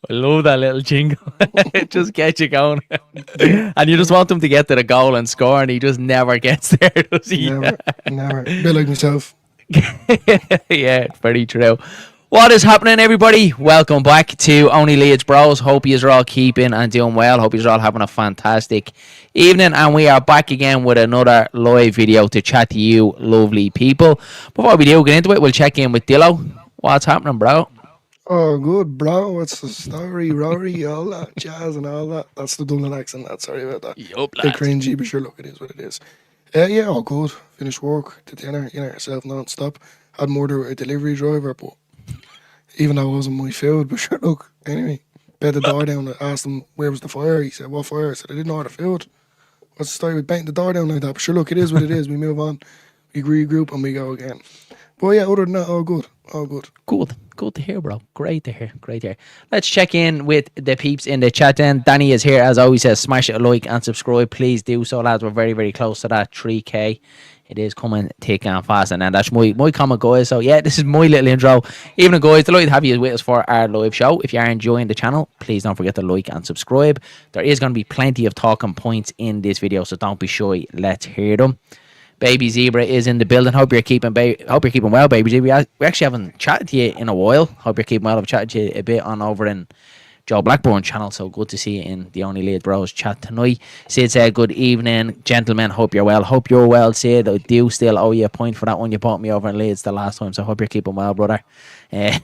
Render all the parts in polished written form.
I love that little jingle. It just gets you going. And you just want him to get to the goal and score, and he just never gets there, does he? Never, never. A bit like myself. Yeah, very true. What is happening, everybody? Welcome back to Only Leeds Bros. Hope you're all keeping and doing well. Hope you're all having a fantastic evening. And we are back again with another live video to chat to you, lovely people. Before we do get into it, we'll check in with Dillo. What's happening, bro? Oh, good, bro. What's the story, Rory? All that jazz and all that. That's the Dublin accent. That's sorry about that. Yup, Bit lads. cringy, but sure, look, it is what it is. Yeah, all good. Finished work, to dinner, you know yourself, non-stop. Had more to a delivery driver, but even though it wasn't my food, but sure, look, anyway. Bed the door down, I asked him, where was the fire? He said, what fire? I said, I didn't order food. What's the story with banging the door down like that? But sure, look, it is what it is. We move on, we regroup, and we go again. But yeah, other than that, all good. All good. Good to hear, bro. Great to hear. Let's check in with the peeps in the chat then. Danny is here, as always, says smash it a like and subscribe. Please do so, lads. We're very, very close to that 3K. It is coming thick and fast, and then that's my comment, guys. So yeah, this is my little intro. Evening, guys. Delighted to have you with us for our live show. If you are enjoying the channel, please don't forget to like and subscribe. There is going to be plenty of talking points in this video, so don't be shy. Let's hear them. Baby Zebra is in the building. Hope you're keeping well, Baby Zebra. We actually haven't chatted to you in a while. Hope you're keeping well. I've chatted to you a bit on over in Joe Blackburn channel, so good to see you in the Only Leeds Bros chat tonight. Sid said, good evening, gentlemen. Hope you're well. Hope you're well, Sid. I do still owe you a point for that one you bought me over in Leeds the last time, so hope you're keeping well, brother. Danny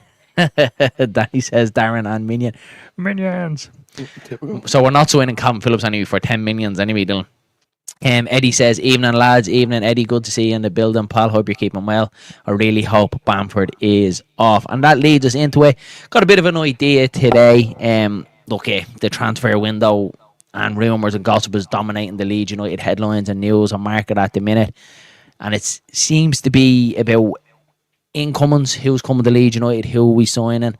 says Darren and Minions. So we're not signing Calvin Phillips anyway for 10 minions anyway, Dylan. Eddie says, evening, lads. Evening, Eddie. Good to see you in the building, pal. Hope you're keeping well. I really hope Bamford is off. And that leads us into it. Got a bit of an idea today. The transfer window and rumours and gossip is dominating the Leeds United headlines and news and market at the minute. And it seems to be about incomings, who's coming to Leeds United, who are we signing.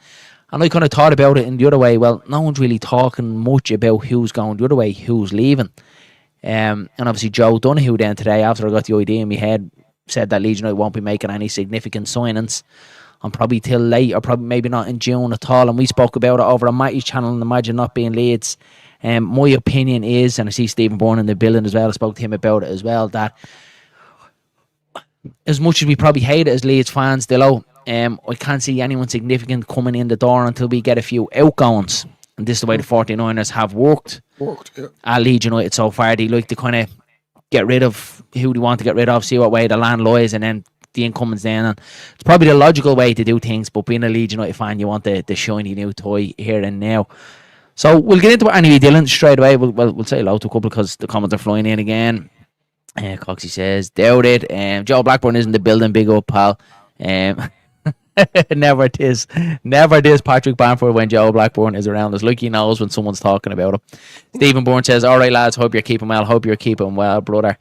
And I kind of thought about it in the other way. Well, no one's really talking much about who's going the other way, who's leaving. And obviously Joe Donoghue then today, after I got the idea in my head, said that Leeds United won't be making any significant signings and probably till late, or probably maybe not in June at all. And we spoke about it over on Matty's channel, and imagine not being Leeds. My opinion is, and I see Stephen Bourne in the building as well, I spoke to him about it as well, that as much as we probably hate it as Leeds fans, I can't see anyone significant coming in the door until we get a few outgoings. And this is the way the 49ers have worked Yeah. at Leeds United so far. They like to kind of get rid of who they want to get rid of, see what way the land lies, and then the incomings then. And it's probably the logical way to do things, but being a Leeds United fan, you want the shiny new toy here and now. So we'll get into it anyway, Dylan, straight away. We'll say hello to a couple because the comments are flying in again. Coxie says, doubt it. Joe Blackburn is in the building, big up, pal. Never diss Patrick Bamford when Joe Blackburn is around us. Like he knows when someone's talking about him. Stephen Bourne says, alright lads, hope you're keeping well. Hope you're keeping well, brother.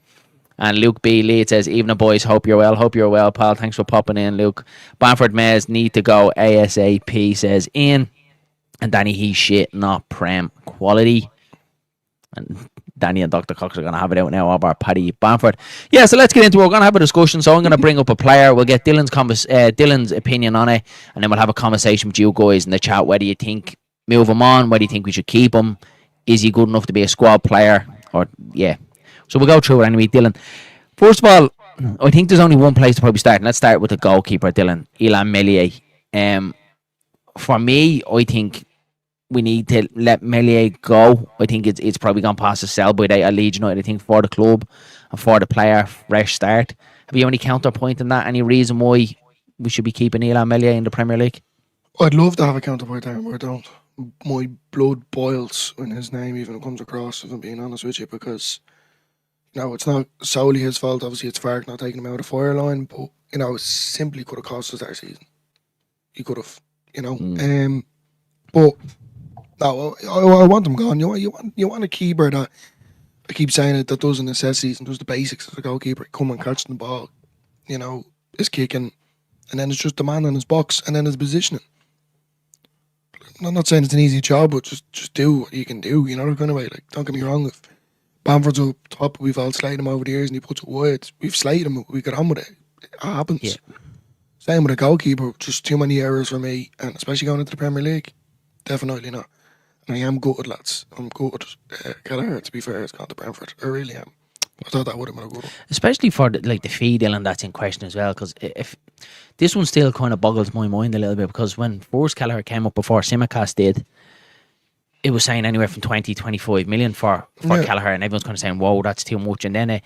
And Luke B. Lee says, evening boys, hope you're well. Hope you're well, pal. Thanks for popping in, Luke. Bamford Mays need to go ASAP, says Ian. And Danny, he's shit, not Prem quality. And Danny and Dr. Cox are going to have it out now about Paddy Bamford. Yeah, so let's get into it. We're going to have a discussion. So I'm going to bring up a player. We'll get Dylan's opinion on it. And then we'll have a conversation with you guys in the chat. Whether you think move him on, whether you think we should keep him. Is he good enough to be a squad player? Or, yeah. So we'll go through it anyway, Dylan. First of all, I think there's only one place to probably start. And let's start with the goalkeeper, Dylan. Elland Road. For me, I think we need to let Melier go. I think it's probably gone past the sell-by date at Leeds United. I think for the club and for the player, fresh start. Have you any counterpoint in that? Any reason why we should be keeping Elland Melier in the Premier League? I'd love to have a counterpoint there, but I don't. My blood boils when his name even comes across, if I'm being honest with you, because, it's not solely his fault. Obviously, it's Fark not taking him out of fire line, but, it simply could have cost us our season. He could have, But no, I want him gone. You want a keeper that, I keep saying it, that does the necessities and does the basics as a goalkeeper. Come and catch the ball, is kicking, and then it's just the man in his box, and then his positioning. I'm not saying it's an easy job, but just do what you can do, that kind of way. Like, don't get me wrong, if Bamford's up top, we've all slated him over the years and he puts it wide, we've slated him, we get on with it. It happens. Yeah. Same with a goalkeeper, just too many errors for me, and especially going into the Premier League. definitely not. And I am gutted, lads. I'm gutted. Gallagher, to be fair, has gone to Bamford. I really am. I thought that would have been a good one. Especially for the fee deal, and that's in question as well. Because if this one still kind of boggles my mind a little bit, because when Forrest Kelleher came up before Simicast did, it was saying anywhere from 20, 25 million for Yeah. Kelleher, and everyone's kind of saying, "Whoa, that's too much." And then there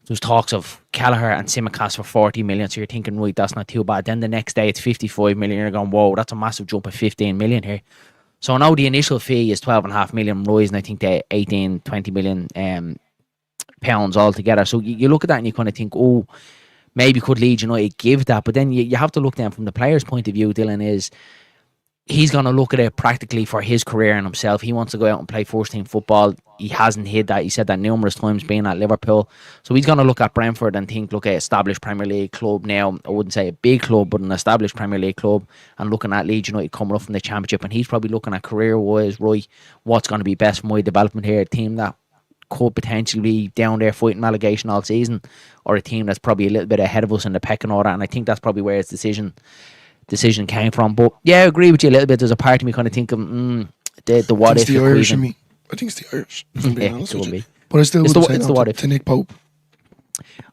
was talks of Kelleher and Simicast for 40 million. So you're thinking, right, that's not too bad. Then the next day it's 55 million. You're going, "Whoa, that's a massive jump of 15 million here." So now the initial fee is 12.5 million, rising I think to 18, 20 million pounds altogether. So you look at that and you kind of think, oh, maybe could Leeds United give that? But then you have to look then from the player's point of view, Dylan, is he's going to look at it practically for his career and himself. He wants to go out and play first team football. He hasn't hid that. He said that numerous times being at Liverpool. So he's going to look at Brentford and think, look at established Premier League club now. I wouldn't say a big club, but an established Premier League club, and looking at Leeds United coming up from the Championship. And he's probably looking at career-wise, right, what's going to be best for my development here? A team that could potentially be down there fighting relegation all season, or a team that's probably a little bit ahead of us in the pecking order. And I think that's probably where his decision came from. But yeah, I agree with you a little bit. There's a part of me kind of thinking, the what It's if the you're Irish in Queeving. me. I think it's the Irish, if I'm being Yeah, honest it with will you. be. But I still It's wouldn't the say it's no the what to, if. to Nick Pope.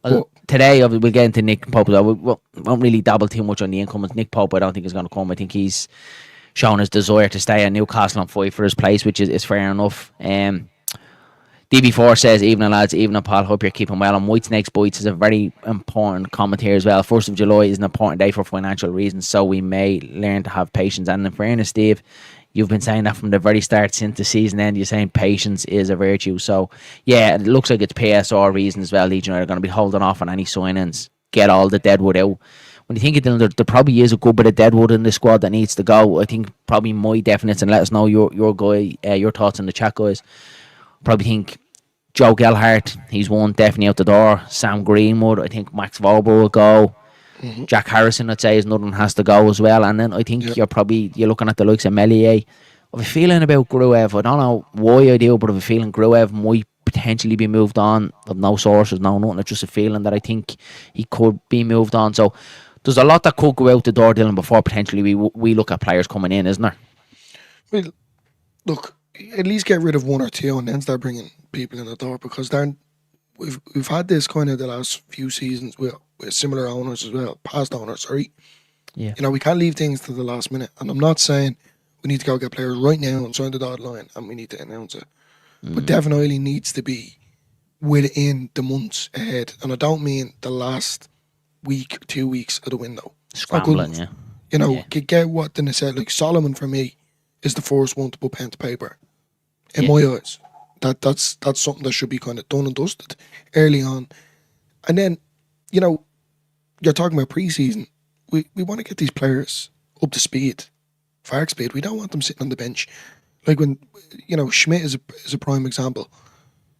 Well, But today we'll get into Nick Pope. We won't really dabble too much on the incomes. Nick Pope, I don't think is going to come. I think he's shown his desire to stay at Newcastle and fight for his place, which is fair enough. DB4 says, evening lads, evening Paul, hope you're keeping well. And White Snakes Bites is a very important comment here as well. 1st of July is an important day for financial reasons, so we may learn to have patience. And in fairness, Steve, you've been saying that from the very start since the season end. You're saying patience is a virtue. So, yeah, it looks like it's PSR reasons as well. Leeds United are going to be holding off on any signings, get all the deadwood out. When you think of it, there probably is a good bit of deadwood in the squad that needs to go. I think probably my definites, and let us know your thoughts in the chat, guys. Probably think Joe Gelhardt, he's one definitely out the door. Sam Greenwood, I think Max Vober will go. Jack Harrison, I'd say, is another one has to go as well. And then I think yeah, you're looking at the likes of Melier. I have a feeling about Gruev. I don't know why I do, but I have a feeling Gruev might potentially be moved on. I've no sources, no nothing. It's just a feeling that I think he could be moved on. So there's a lot that could go out the door, Dylan, before potentially we look at players coming in, isn't there? well, look, at least get rid of one or two and then start bringing people in the door, because then we've had this kind of the last few seasons with similar owners as well, past owners, sorry. Yeah. You know, we can't leave things to the last minute. And I'm not saying we need to go get players right now and sign the dotted line and we need to announce it. But definitely needs to be within the months ahead. And I don't mean the last week, 2 weeks of the window. It's not good Scrambling, enough. yeah. You know, Yeah. get what Dennis said. Like Solomon for me is the first one to put pen to paper. In Yeah. my eyes. That's something that should be kind of done and dusted early on. And then, you know, you're talking about pre-season. We want to get these players up to speed, far speed. We don't want them sitting on the bench. Like when, you know, Schmidt is a prime example.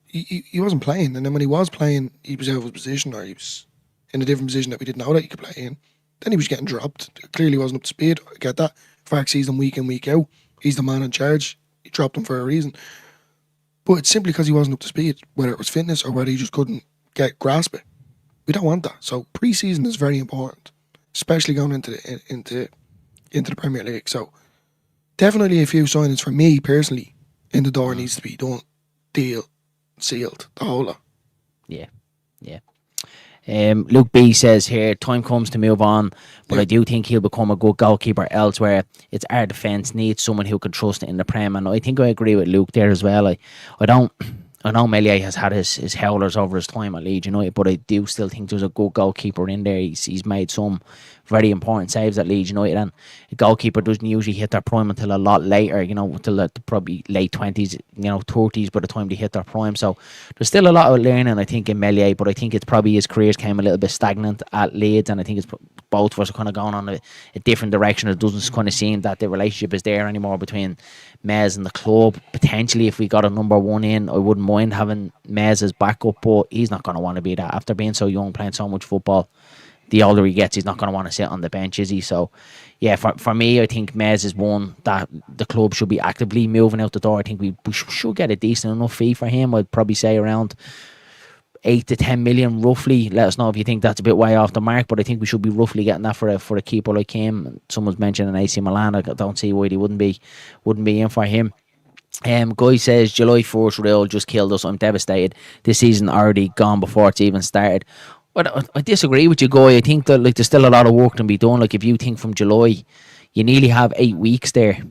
He wasn't playing, and then when he was playing, he was out of his position, or he was in a different position that we didn't know that he could play in. Then he was getting dropped. Clearly wasn't up to speed. I get that. Fark sees him week in, week out. He's the man in charge. He dropped him for a reason. But it's simply because he wasn't up to speed, whether it was fitness or whether he just couldn't grasp it. We don't want that. So pre-season is very important, especially going into the Premier League. So definitely a few signings for me personally in the door needs to be done, deal, sealed, the whole lot. Yeah. Luke B says here, time comes to move on, but Yeah. I do think he'll become a good goalkeeper elsewhere. It's our defence needs someone who can trust it in the Prem, and I think I agree with Luke there as well. I know Melier has had his howlers over his time at Leeds United, but I do still think there's a good goalkeeper in there. He's made some very important saves at Leeds United, and a goalkeeper doesn't usually hit their prime until a lot later, until the probably late 20s, 30s by the time they hit their prime. So there's still a lot of learning, I think, in Melier, but I think it's probably his careers came a little bit stagnant at Leeds, and I think it's both of us are kind of going on a different direction. It doesn't kind of seem that the relationship is there anymore between Mez and the club. Potentially, if we got a number one in, I wouldn't mind having Mez as backup, but he's not going to want to be that after being so young, playing so much football. The older he gets, he's not going to want to sit on the bench, is he? So, yeah, for me, I think Mez is one that the club should be actively moving out the door. I think we should get a decent enough fee for him. I'd probably say around 8 to 10 million roughly. Let us know if you think that's a bit way off the mark, but I think we should be roughly getting that for a keeper like him. Someone's mentioning AC Milan. I don't see why they wouldn't be in for him. Guy says July 1st rule just killed us. I'm devastated. This season already gone before it's even started. But I disagree with you, Guy. I think that like there's still a lot of work to be done. Like if you think from July, you nearly have 8 weeks there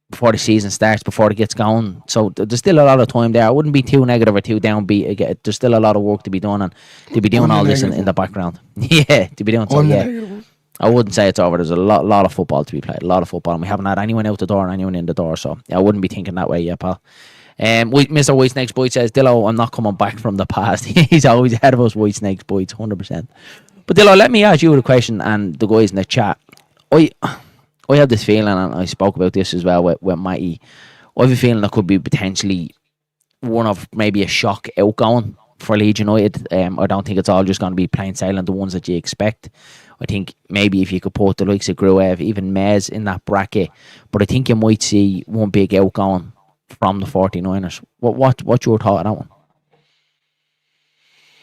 before the season starts, before it gets going. So there's still a lot of time there. I wouldn't be too negative or too downbeat. Again, there's still a lot of work to be done, and to be doing On the all this negative in the one. background. Yeah, to be doing so. On the Yeah, negative one. I wouldn't say it's over. There's a lot of football to be played. A lot of football, and we haven't had anyone out the door and anyone in the door. So yeah, I wouldn't be thinking that way, yeah, pal. Mr. White Snakes Boyd says, Dillo, I'm not coming back from the past. He's always ahead of us, White Snakes Boyd, 100%. But Dillo, let me ask you a question, and the guys in the chat. I I have this feeling, and I spoke about this as well with Matty. I have a feeling there could be potentially one of maybe a shock outgoing for Leeds United. I don't think it's all just going to be plain sailing, the ones that you expect. I think maybe if you could put the likes of Gruev, even Mez in that bracket, but I think you might see one big outgoing from the 49ers. What's your thought on that one?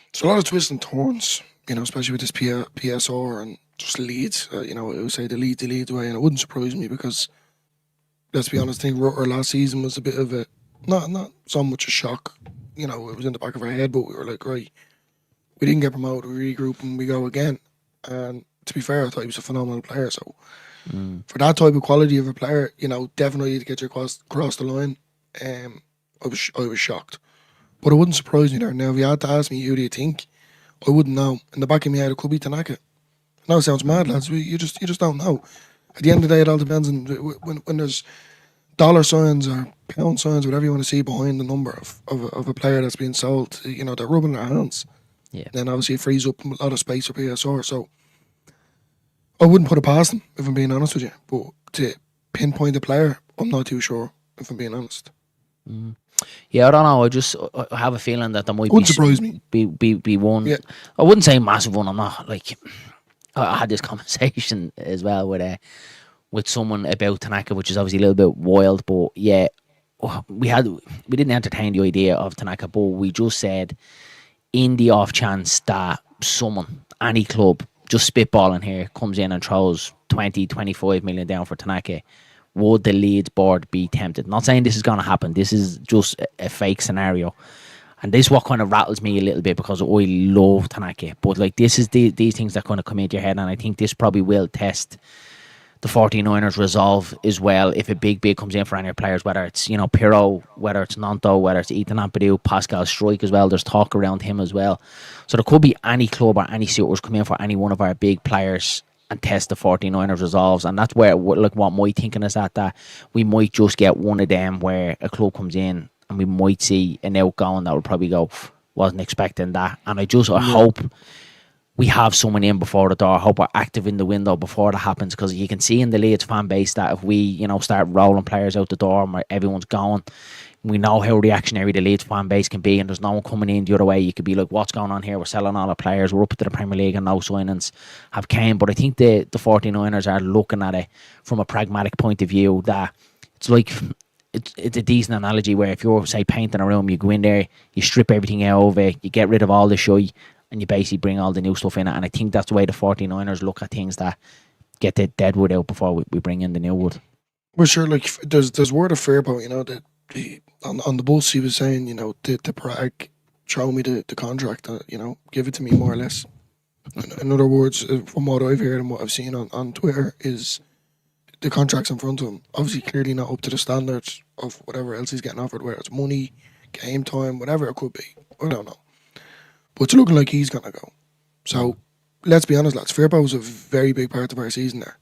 It's a lot of twists and turns, especially with this PSR and just Leeds. It would say the Leeds way, and it wouldn't surprise me because, let's be honest, I think Rutter last season was a bit of a, not so much a shock. It was in the back of our head, but we were like, right, we didn't get promoted, we regroup and we go again. And to be fair, I thought he was a phenomenal player. So for that type of quality of a player, definitely to get you across the line, I was shocked. But it wouldn't surprise me there. Now, if you had to ask me, who do you think? I wouldn't know. In the back of my head, it could be Tanaka. I know it sounds mad, lads. You just don't know. At the end of the day, it all depends on when there's dollar signs or pound signs, whatever you want to see behind the number of a player that's being sold. They're rubbing their hands. Yeah. Then obviously it frees up a lot of space for PSR. So I wouldn't put it past them, if I'm being honest with you. But to pinpoint a player, I'm not too sure, if I'm being honest. Yeah, I don't know. I have a feeling that there might Wouldn't surprise me. be one. Yeah. I wouldn't say massive one. I'm not like I had this conversation as well with someone about Tanaka, which is obviously a little bit wild. But yeah, we didn't entertain the idea of Tanaka, but we just said in the off chance that someone, any club, just spitballing here, comes in and throws 20-25 million down for Tanaka, would the Leeds board be tempted? Not saying this is going to happen. This is just a fake scenario. And this is what kind of rattles me a little bit because I love Tanaka. But like this is these things that kind of come into your head, and I think this probably will test the 49ers resolve as well if a big comes in for any players, whether it's Pirro, whether it's Nanto, whether it's Ethan Ampadu, Pascal Strike as well. There's talk around him as well. So there could be any club or any suitors come in for any one of our big players and test the 49ers resolves. And that's where like what my thinking is that we might just get one of them where a club comes in and we might see an outgoing that will probably go, wasn't expecting that. And I hope we have someone in before the door. I hope we're active in the window before that happens, because you can see in the Leeds fan base that if we, start rolling players out the door and everyone's going, we know how reactionary the Leeds fan base can be, and there's no one coming in the other way. You could be like, what's going on here? We're selling all our players. We're up to the Premier League and no signings have came. But I think the 49ers are looking at it from a pragmatic point of view, that it's like, it's a decent analogy where if you're, say, painting a room, you go in there, you strip everything out of it, you get rid of all the shy, and you basically bring all the new stuff in it. And I think that's the way the 49ers look at things, that get the dead wood out before we bring in the new wood. Well, sure, like, there's word of fair about, that on the bus he was saying, the Prague, show me the contract, give it to me more or less. In other words, from what I've heard and what I've seen on Twitter, is the contract's in front of him. Obviously, clearly not up to the standards of whatever else he's getting offered, whether it's money, game time, whatever it could be. I don't know. But it's looking like he's going to go. So, let's be honest, lads. Firpo was a very big part of our season there.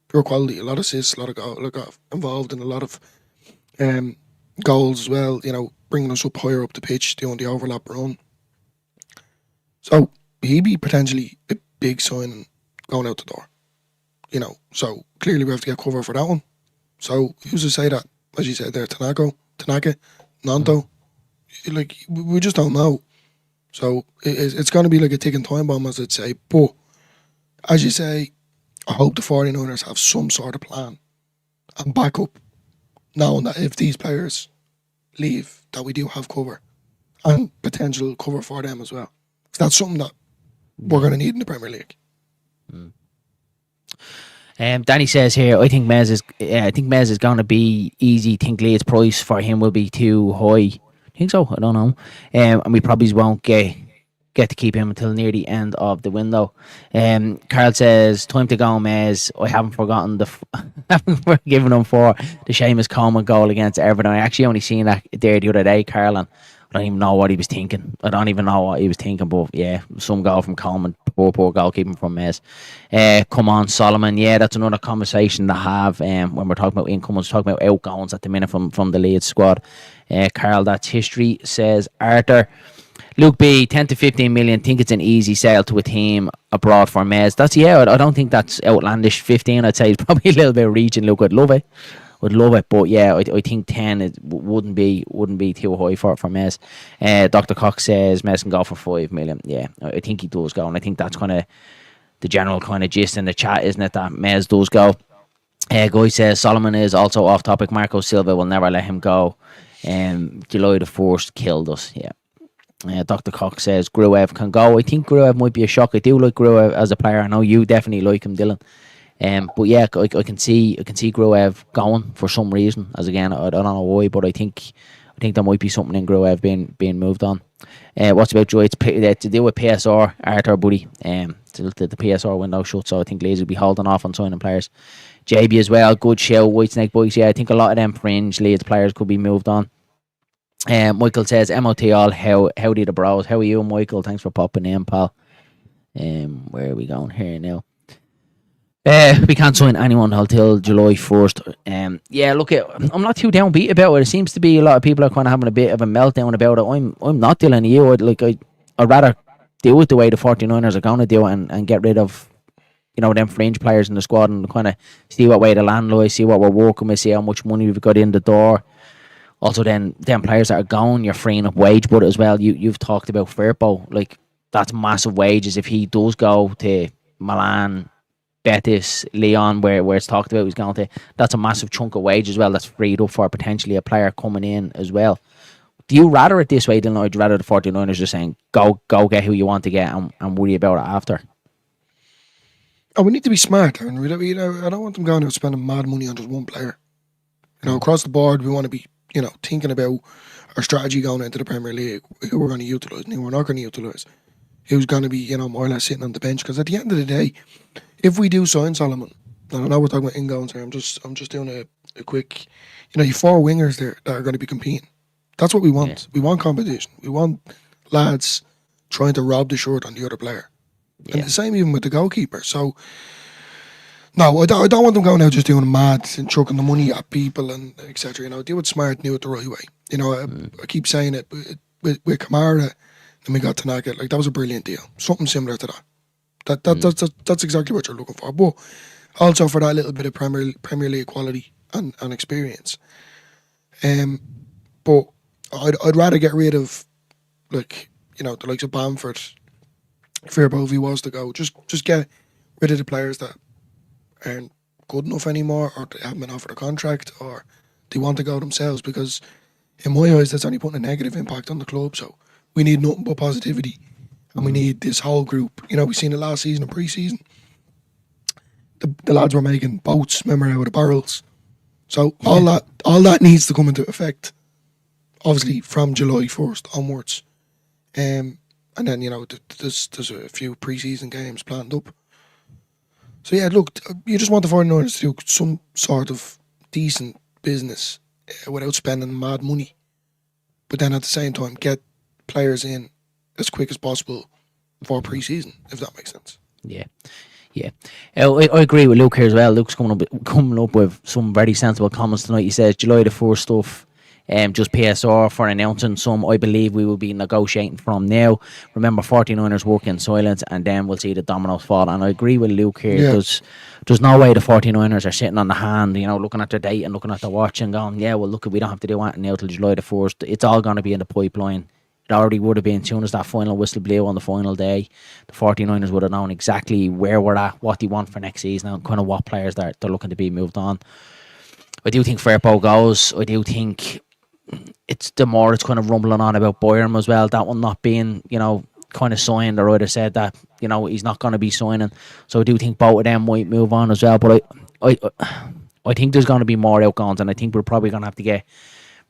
Pure quality, a lot of assists, a lot of goals, involved in a lot of goals as well, bringing us up higher up the pitch, doing the overlap run. So, he'd be potentially a big signing going out the door. So clearly we have to get cover for that one. So, who's to say that, as you said there, Tanaka, Nanto, like, we just don't know. So it's going to be like a ticking time bomb, as I'd say. But as you say, I hope the 49ers have some sort of plan and backup, knowing that if these players leave, that we do have cover and potential cover for them as well. That's something that we're going to need in the Premier League. Danny says here, I think Mez is going to be easy. Think Leeds' price for him will be too high. Think so? I don't know. And we probably won't get to keep him until near the end of the window. Carl says, time to go, Mez. I haven't forgotten haven't forgiven him for the Seamus Coleman goal against Everton. I actually only seen that there the other day, Carl, and I don't even know what he was thinking. I don't even know what he was thinking, but yeah, some goal from Coleman, poor goalkeeping from Mez. Come on, Solomon. Yeah, that's another conversation to have when we're talking about income. We're talking about outgoings at the minute from the Leeds squad. Carl, that's history, says Arthur. Luke B, 10 to 15 million. Think it's an easy sale to a team abroad for Mez. I don't think that's outlandish. 15, I'd say, is probably a little bit reaching. Luke, I'd love it. But yeah, I think 10 wouldn't be too high for Mez. Dr. Cox says Mez can go for 5 million. Yeah, I think he does go, and I think that's kind of the general kind of gist in the chat, isn't it? That Mez does go. Guy says Solomon is also off topic. Marco Silva will never let him go. July the 1st killed us. Yeah. Dr. Cox says Gruev can go. I think Gruev might be a shock. I do like Gruev as a player. I know you definitely like him, Dylan. But yeah, I can see Gruev going for some reason. As again, I don't know why, but I think there might be something in Gruev being moved on. What's about Joy? It's to do with PSR, Arthur, buddy. The PSR window shut, so I think Leeds will be holding off on signing players. JB as well, good show. Whitesnake boys, yeah, I think a lot of them fringe Leeds players could be moved on. Michael says, MOT all, howdy the bros. How are you, Michael? Thanks for popping in, pal. Where are we going here now? We can't sign anyone until July 1st. Yeah, look, I'm not too downbeat about it. It seems to be a lot of people are kind of having a bit of a meltdown about it. I'm not dealing with you. I'd rather do it the way the 49ers are going to do it and get rid of, them fringe players in the squad and kind of see what way the land lies, see what we're working with, see how much money we've got in the door. Also, then players that are going, you're freeing up wage budget as well. You've talked about Firpo, like that's massive wages. If he does go to Milan, Betis, Leon, where it's talked about he's going to, that's a massive chunk of wage as well. That's freed up for potentially a player coming in as well. Do you rather it this way, Dylan, or would you rather the 49ers just saying go get who you want to get and worry about it after? Oh, we need to be smart, Aaron. I don't want them going out spending mad money on just one player. Across the board, we want to be thinking about our strategy going into the Premier League, who we're going to utilise and who we're not going to utilise, who's going to be, more or less sitting on the bench. Because at the end of the day, if we do sign Solomon, and I know we're talking about ingoings here, I'm just doing a quick, you 4 wingers there that are going to be competing. That's what we want. Yeah. We want competition. We want lads trying to rob the shirt on the other player. Yeah. And the same even with the goalkeeper. So, no, I don't want them going out just doing mad and chucking the money at people and etc. Do it smart and do it the right way. I keep saying it, but with Kamara and we got Tanaka, like that was a brilliant deal. Something similar to that. That's exactly what you're looking for. But also for that little bit of Premier League quality and experience. But I'd rather get rid of the likes of Bamford, Firpo if he was to go. Just get rid of the players that aren't good enough anymore, or they haven't been offered a contract, or they want to go themselves, because in my eyes that's only putting a negative impact on the club. So we need nothing but positivity, and we need this whole group. We've seen it last season and pre-season. The lads were making boats, remember, out of the barrels. So all that needs to come into effect, obviously from July 1st onwards. And then there's a few pre-season games planned up. So yeah, look, you just want the 49ers to do some sort of decent business without spending mad money. But then at the same time, get players in as quick as possible for pre-season, if that makes sense. Yeah. I agree with Luke here as well. Luke's coming up with some very sensible comments tonight. He says July the 4th stuff. Just PSR for announcing some. I believe we will be negotiating from now. Remember, 49ers work in silence, and then we'll see the dominoes fall. And I agree with Luke here. Yeah. There's no way the 49ers are sitting on the hand, looking at their date and looking at the watch and going, yeah, well, look, we don't have to do anything now till July the 1st. It's all going to be in the pipeline. It already would have been, as soon as that final whistle blew on the final day, the 49ers would have known exactly where we're at, what they want for next season, and kind of what players they're looking to be moved on. I do think Firpo goes. I do think it's kind of rumbling on about Boyram as well. That one not being, kind of signed or either said that he's not going to be signing. So I do think both of them might move on as well. But I think there's going to be more outgoings, and I think we're probably going to have to get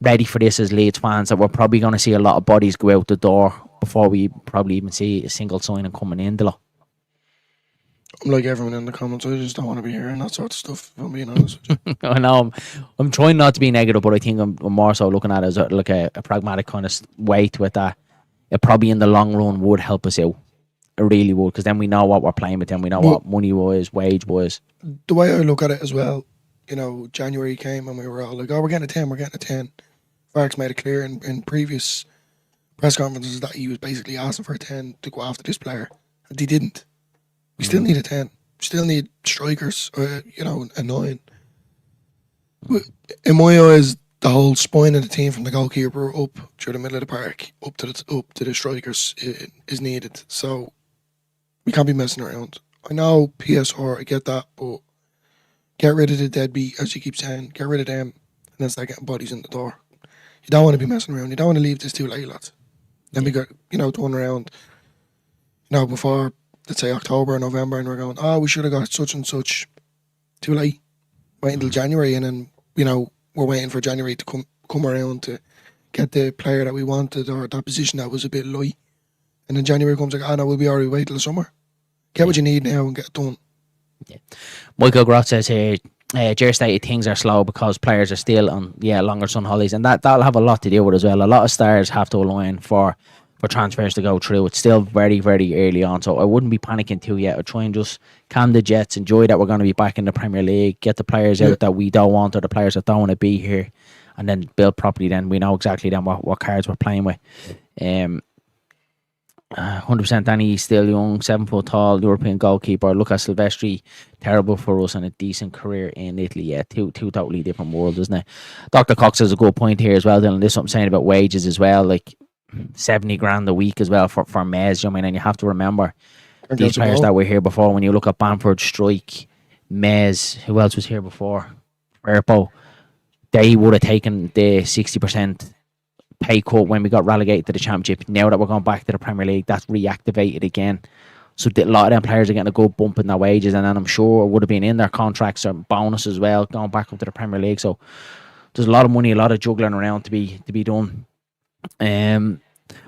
ready for this as Leeds fans. That we're probably going to see a lot of bodies go out the door before we probably even see a single signing coming in. I'm like everyone in the comments. I just don't want to be hearing that sort of stuff, if I'm being honest with you. I know I'm trying not to be negative, but I think I'm more so looking at it as like a pragmatic kind of way to it, that it probably in the long run would help us out. It really would, because then we know what we're playing with them. We know what money wise, wage wise. The way I look at it as well, January came and we were all like, oh, we're getting a 10, we're getting a 10. Farks made it clear in previous press conferences that he was basically asking for a 10 to go after this player. And he didn't. We still need a 10. We still need strikers, a 9. In my eyes, the whole spine of the team from the goalkeeper up through the middle of the park, up to the strikers is needed. So we can't be messing around. I know PSR, I get that, but get rid of the deadbeat, as you keep saying. Get rid of them, and then start getting bodies in the door. You don't want to be messing around. You don't want to leave this too late, lads. Then we got, turn around, before, let's say, October or November, and we're going, oh, we should have got such and such. Too late. Wait until January, and then, we're waiting for January to come around to get the player that we wanted or that position that was a bit light. And then January comes like, no, we'll be already wait till the summer. Get what you need now and get it done. Yeah. Michael Groth says here, Jer stated things are slow because players are still on longer sun holidays, and that'll have a lot to do with it as well. A lot of stars have to align for transfers to go through. It's still very, very early on, so I wouldn't be panicking too yet. I'd try and just calm the jets, enjoy that we're going to be back in the Premier League, get the players out that we don't want or the players that don't want to be here, and then build properly. Then we know exactly then what cards we're playing with. 100% Danny, still young, 7 foot tall, European goalkeeper. Look at Silvestri, terrible for us and a decent career in Italy. Yeah, two totally different worlds, isn't it? Dr. Cox has a good point here as well, Dylan. This is what I'm saying about wages as well. Like 70 grand a week as well for Mez. And you have to remember these players that were here before. When you look at Bamford, Strike, Mez, who else was here before? Erpo, they would have taken the 60% pay cut when we got relegated to the Championship. Now that we're going back to the Premier League, that's reactivated again. So a lot of them players are getting a good bump in their wages, and then I'm sure it would have been in their contracts or bonus as well, going back up to the Premier League. So there's a lot of money, a lot of juggling around to be done.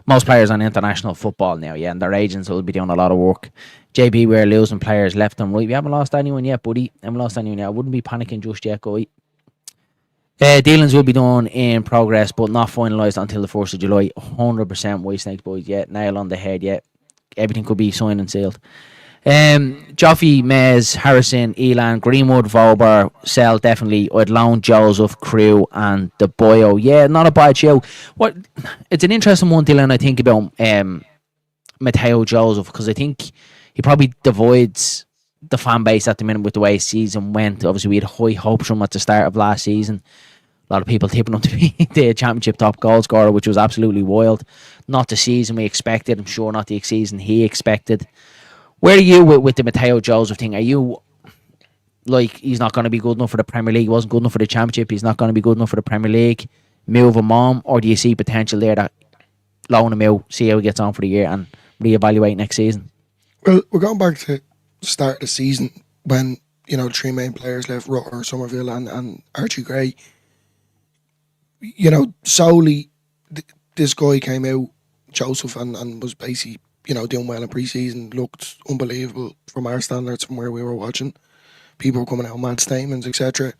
Most players on international football now, and their agents will be doing a lot of work. JB, we're losing players left and right. We haven't lost anyone yet, buddy. I wouldn't be panicking just yet, guy. Dealings will be done in progress, but not finalised until the 1st of July. 100% White Snakes boys, nail on the head, everything could be signed and sealed. Joffy, Mez, Harrison, Elan, Greenwood, Vauber, Sell, definitely. I'd loan Joseph, Crew, and the Boyo. Yeah, not a bad show. It's an interesting one, Dylan, I think, about Matteo Joseph, because I think he probably divides the fan base at the minute with the way his season went. Obviously, we had high hopes from him at the start of last season. A lot of people tipping him to be the Championship top goal scorer, which was absolutely wild. Not the season we expected. I'm sure not the season he expected. Where are you with the Matteo Joseph thing? Are you like, he's not going to be good enough for the Premier League, he wasn't good enough for the Championship, he's not going to be good enough for the Premier League, move him on? Or do you see potential there that loan him out, see how he gets on for the year and reevaluate next season? Well, we're going back to the start of the season when, the 3 main players left, Rutter, Somerville and Archie Gray. Solely this guy came out, Joseph, and was basically, doing well in pre-season, looked unbelievable from our standards from where we were watching. People were coming out with mad statements, etc.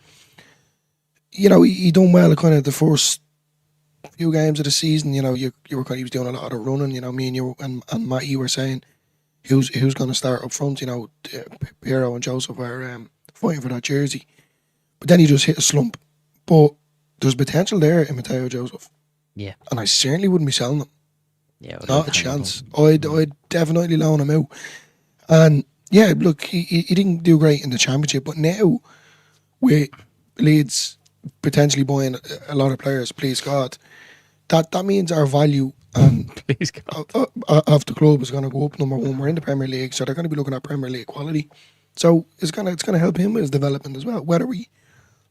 He done well at kind of the first few games of the season. You were kind of, he was doing a lot of running. Me and you and Matty were saying who's going to start up front. Piero and Joseph are fighting for that jersey, but then he just hit a slump. But there's potential there in Matteo Joseph. Yeah. And I certainly wouldn't be selling him. Yeah. Not a chance. I'd definitely loan him out. And yeah, look, he didn't do great in the Championship, but now with Leeds potentially buying a lot of players, please God, that means our value Please God. of the club is going to go up. Number one, we're in the Premier League, so they're going to be looking at Premier League quality. So it's going to help him with his development as well, whether we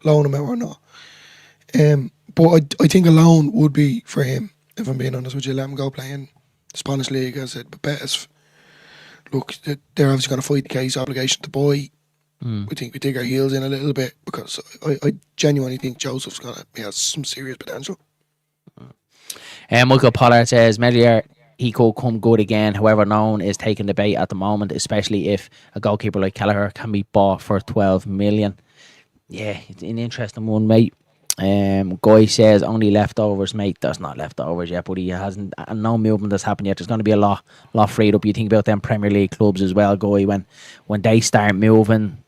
loan him out or not. But I think a loan would be for him, if I'm being honest with you. Let him go playing The Spanish League, as I said, but Betis, look, they're obviously going to fight the case obligation to buy. Mm. We think we dig our heels in a little bit because I genuinely think Joseph's he has some serious potential. Michael Pollard says Melier, he could come good again. However, no one is taking the bait at the moment, especially if a goalkeeper like Kelleher can be bought for 12 million. Yeah, it's an interesting one, mate. Guy says only leftovers, mate. That's not leftovers yet, but he hasn't. No movement has happened yet. There's going to be a lot freed up. You think about them Premier League clubs as well, Guy. When they start moving,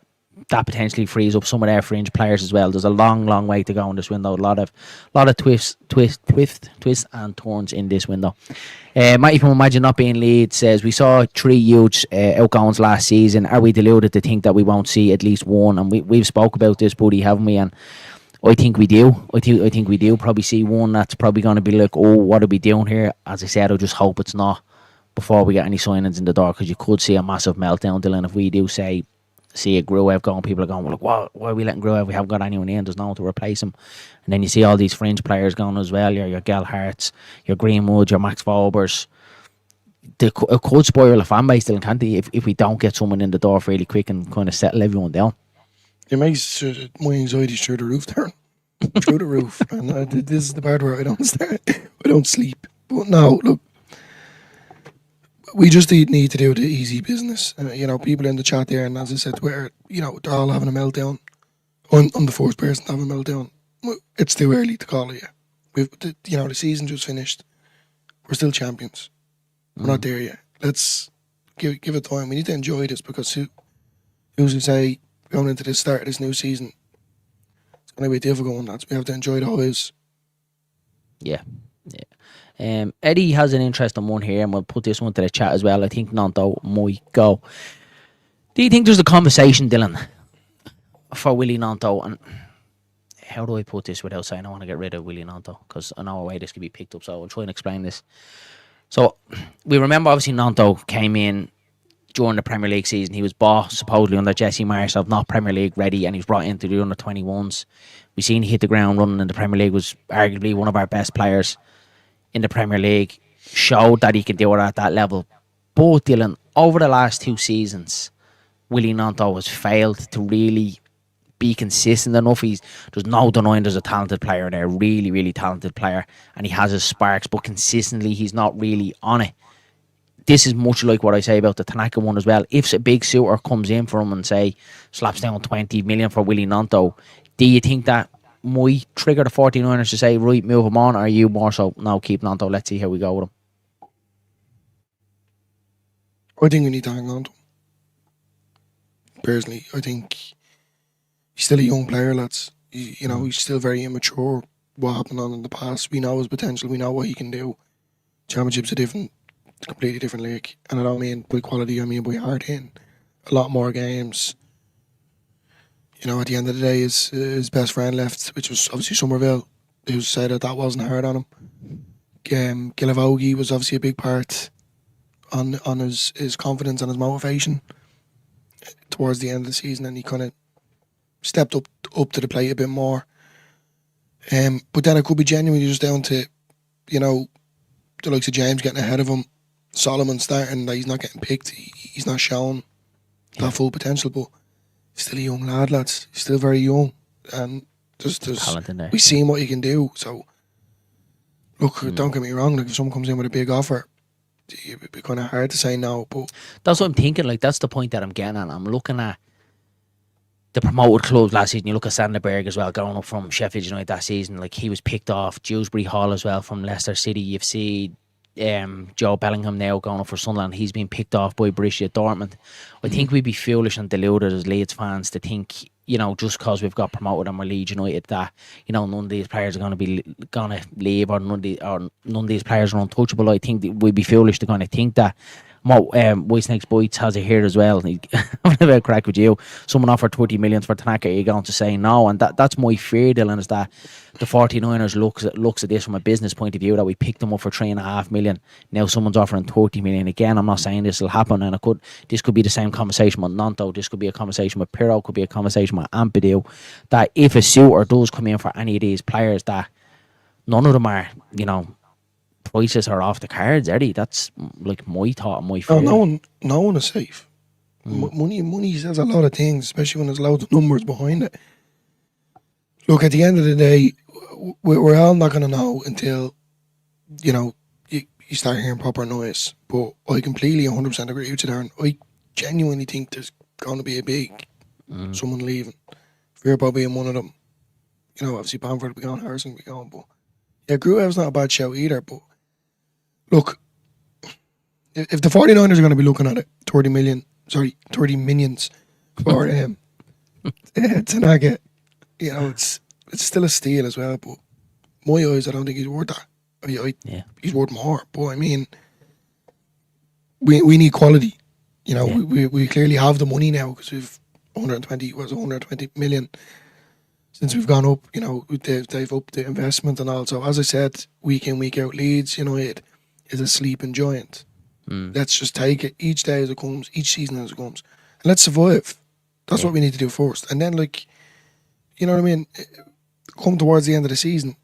that potentially frees up some of their fringe players as well. There's a long way to go in this window. A lot of twists and turns in this window. Might even imagine not being Leeds says we saw 3 huge outgoings last season. Are we deluded to think that we won't see at least one? And we've spoke about this, buddy, haven't we? And I think we do. I think we do probably see one that's probably going to be like, oh, what are we doing here? As I said, I just hope it's not before we get any signings in the door, because you could see a massive meltdown, Dylan, if we do see a Gruev going. People are going, well, like, why are we letting Gruev? We haven't got anyone in. There's no one to replace him. And then you see all these fringe players going as well. Your Gelharts, your Greenwood, your Max Fobers. It could spoil a fan base, Dylan, can't they? If we don't get someone in the door fairly quick and kind of settle everyone down. It makes my anxiety through the roof, Darren. Through the roof. And this is the part where I don't sleep. But no, look, we just need to do the easy business. People in the chat there, and as I said, where they're all having a meltdown. I'm the first person to have a meltdown. It's too early to call it yet. The season just finished. We're still champions. We're not there yet. Let's give it time. We need to enjoy this, because who's to say going into the start of this new season, it's going to be a difficult one, lads. We have to enjoy the highs. Yeah. Eddie has an interesting one here, and we'll put this one to the chat as well. I think Nanto might go. Do you think there's a conversation, Dylan, for Willie Nanto? And how do I put this without saying I want to get rid of Willie Nanto? Because I know a way this could be picked up, so I'll try and explain this. So we remember, obviously, Nanto came in during the Premier League season. He was bought supposedly under Jesse Marshall, not Premier League ready, and he was brought into the under 21s. We seen he hit the ground running in the Premier League, was arguably one of our best players in the Premier League, showed that he can do it at that level. But Dylan, over the last 2 seasons, Willie Nanto has failed to really be consistent enough. There's no denying there's a talented player there, really talented player, and he has his sparks, but consistently he's not really on it. This is much like what I say about the Tanaka one as well. If a big suitor comes in for him and say slaps down 20 million for Willie Nanto, do you think that might trigger the 49ers to say, right, move him on? Or are you more so, no, keep Nanto, let's see how we go with him? I think we need to hang on to him. Personally, I think he's still a young player, lads. He's still very immature. What happened on in the past, we know his potential, we know what he can do. Championship's completely different league. And I don't mean by quality, I mean by hard hitting. A lot more games. At the end of the day, his best friend left, which was obviously Somerville, who said that wasn't hard on him. Gilavogi was obviously a big part on his confidence and his motivation towards the end of the season, and he kind of stepped up to the plate a bit more. But then it could be genuinely just down to, the likes of James getting ahead of him, Solomon starting, that he's not getting picked, he's not showing that full potential, but he's still a young lad, lads. He's still very young, and there's talent in there. We've seen what he can do. So, look, don't get me wrong. Like, if someone comes in with a big offer, it'd be kind of hard to say no. But that's what I'm thinking. Like, that's the point that I'm getting at. I'm looking at the promoted clubs last season. You look at Sanderberg as well, going up from Sheffield United that season. Like, he was picked off. Dewsbury Hall as well from Leicester City. You've seen Joe Bellingham now going up for Sunderland. He's been picked off by Borussia Dortmund. I think we'd be foolish and deluded as Leeds fans to think, just because we've got promoted and we're Leeds United, that none of these players are going to leave, or none of these players are untouchable. I think that we'd be foolish to kind of think that. White Snakes Bites has it here as well. I'm having a crack with you. Someone offered 20 million for Tanaka. Are you going to say no? And that's my fear, Dylan, is that the 49ers looks at this from a business point of view, that we picked them up for 3.5 million. Now someone's offering 30 million again. I'm not saying this will happen, and this could be the same conversation with Nanto. This could be a conversation with Pirro. Could be a conversation with Ampadu. That if a suitor does come in for any of these players, that none of them are, prices are off the cards, Eddie. That's like my thought and my No, fear. no one is safe. Money says a lot of things, especially when there's loads of numbers behind it. Look, at the end of the day, we're all not going to know until, you know, you start hearing proper noise. But I completely 100% agree with you, Darren. I genuinely think there's going to be a big someone leaving. Fearbo being one of them. You know, obviously Bamford will be gone, Harrison will be gone. But yeah, Gruev's not a bad shout either. But look, if the 49ers are going to be looking at it, 30 minions for Tanaka, you know, it's still a steal as well. But my eyes, I don't think he's worth that. Yeah. He's worth more. But I mean, we need quality. You know, we clearly have the money now because we've 120 million since we've gone up. You know, they've upped the investment and all. So as I said, week in, week out, Leeds United is a sleeping giant. Let's just take it each day as it comes, each season as it comes, and let's survive. That's what we need to do first. And then, like, you know what I mean? Come towards the end of the season,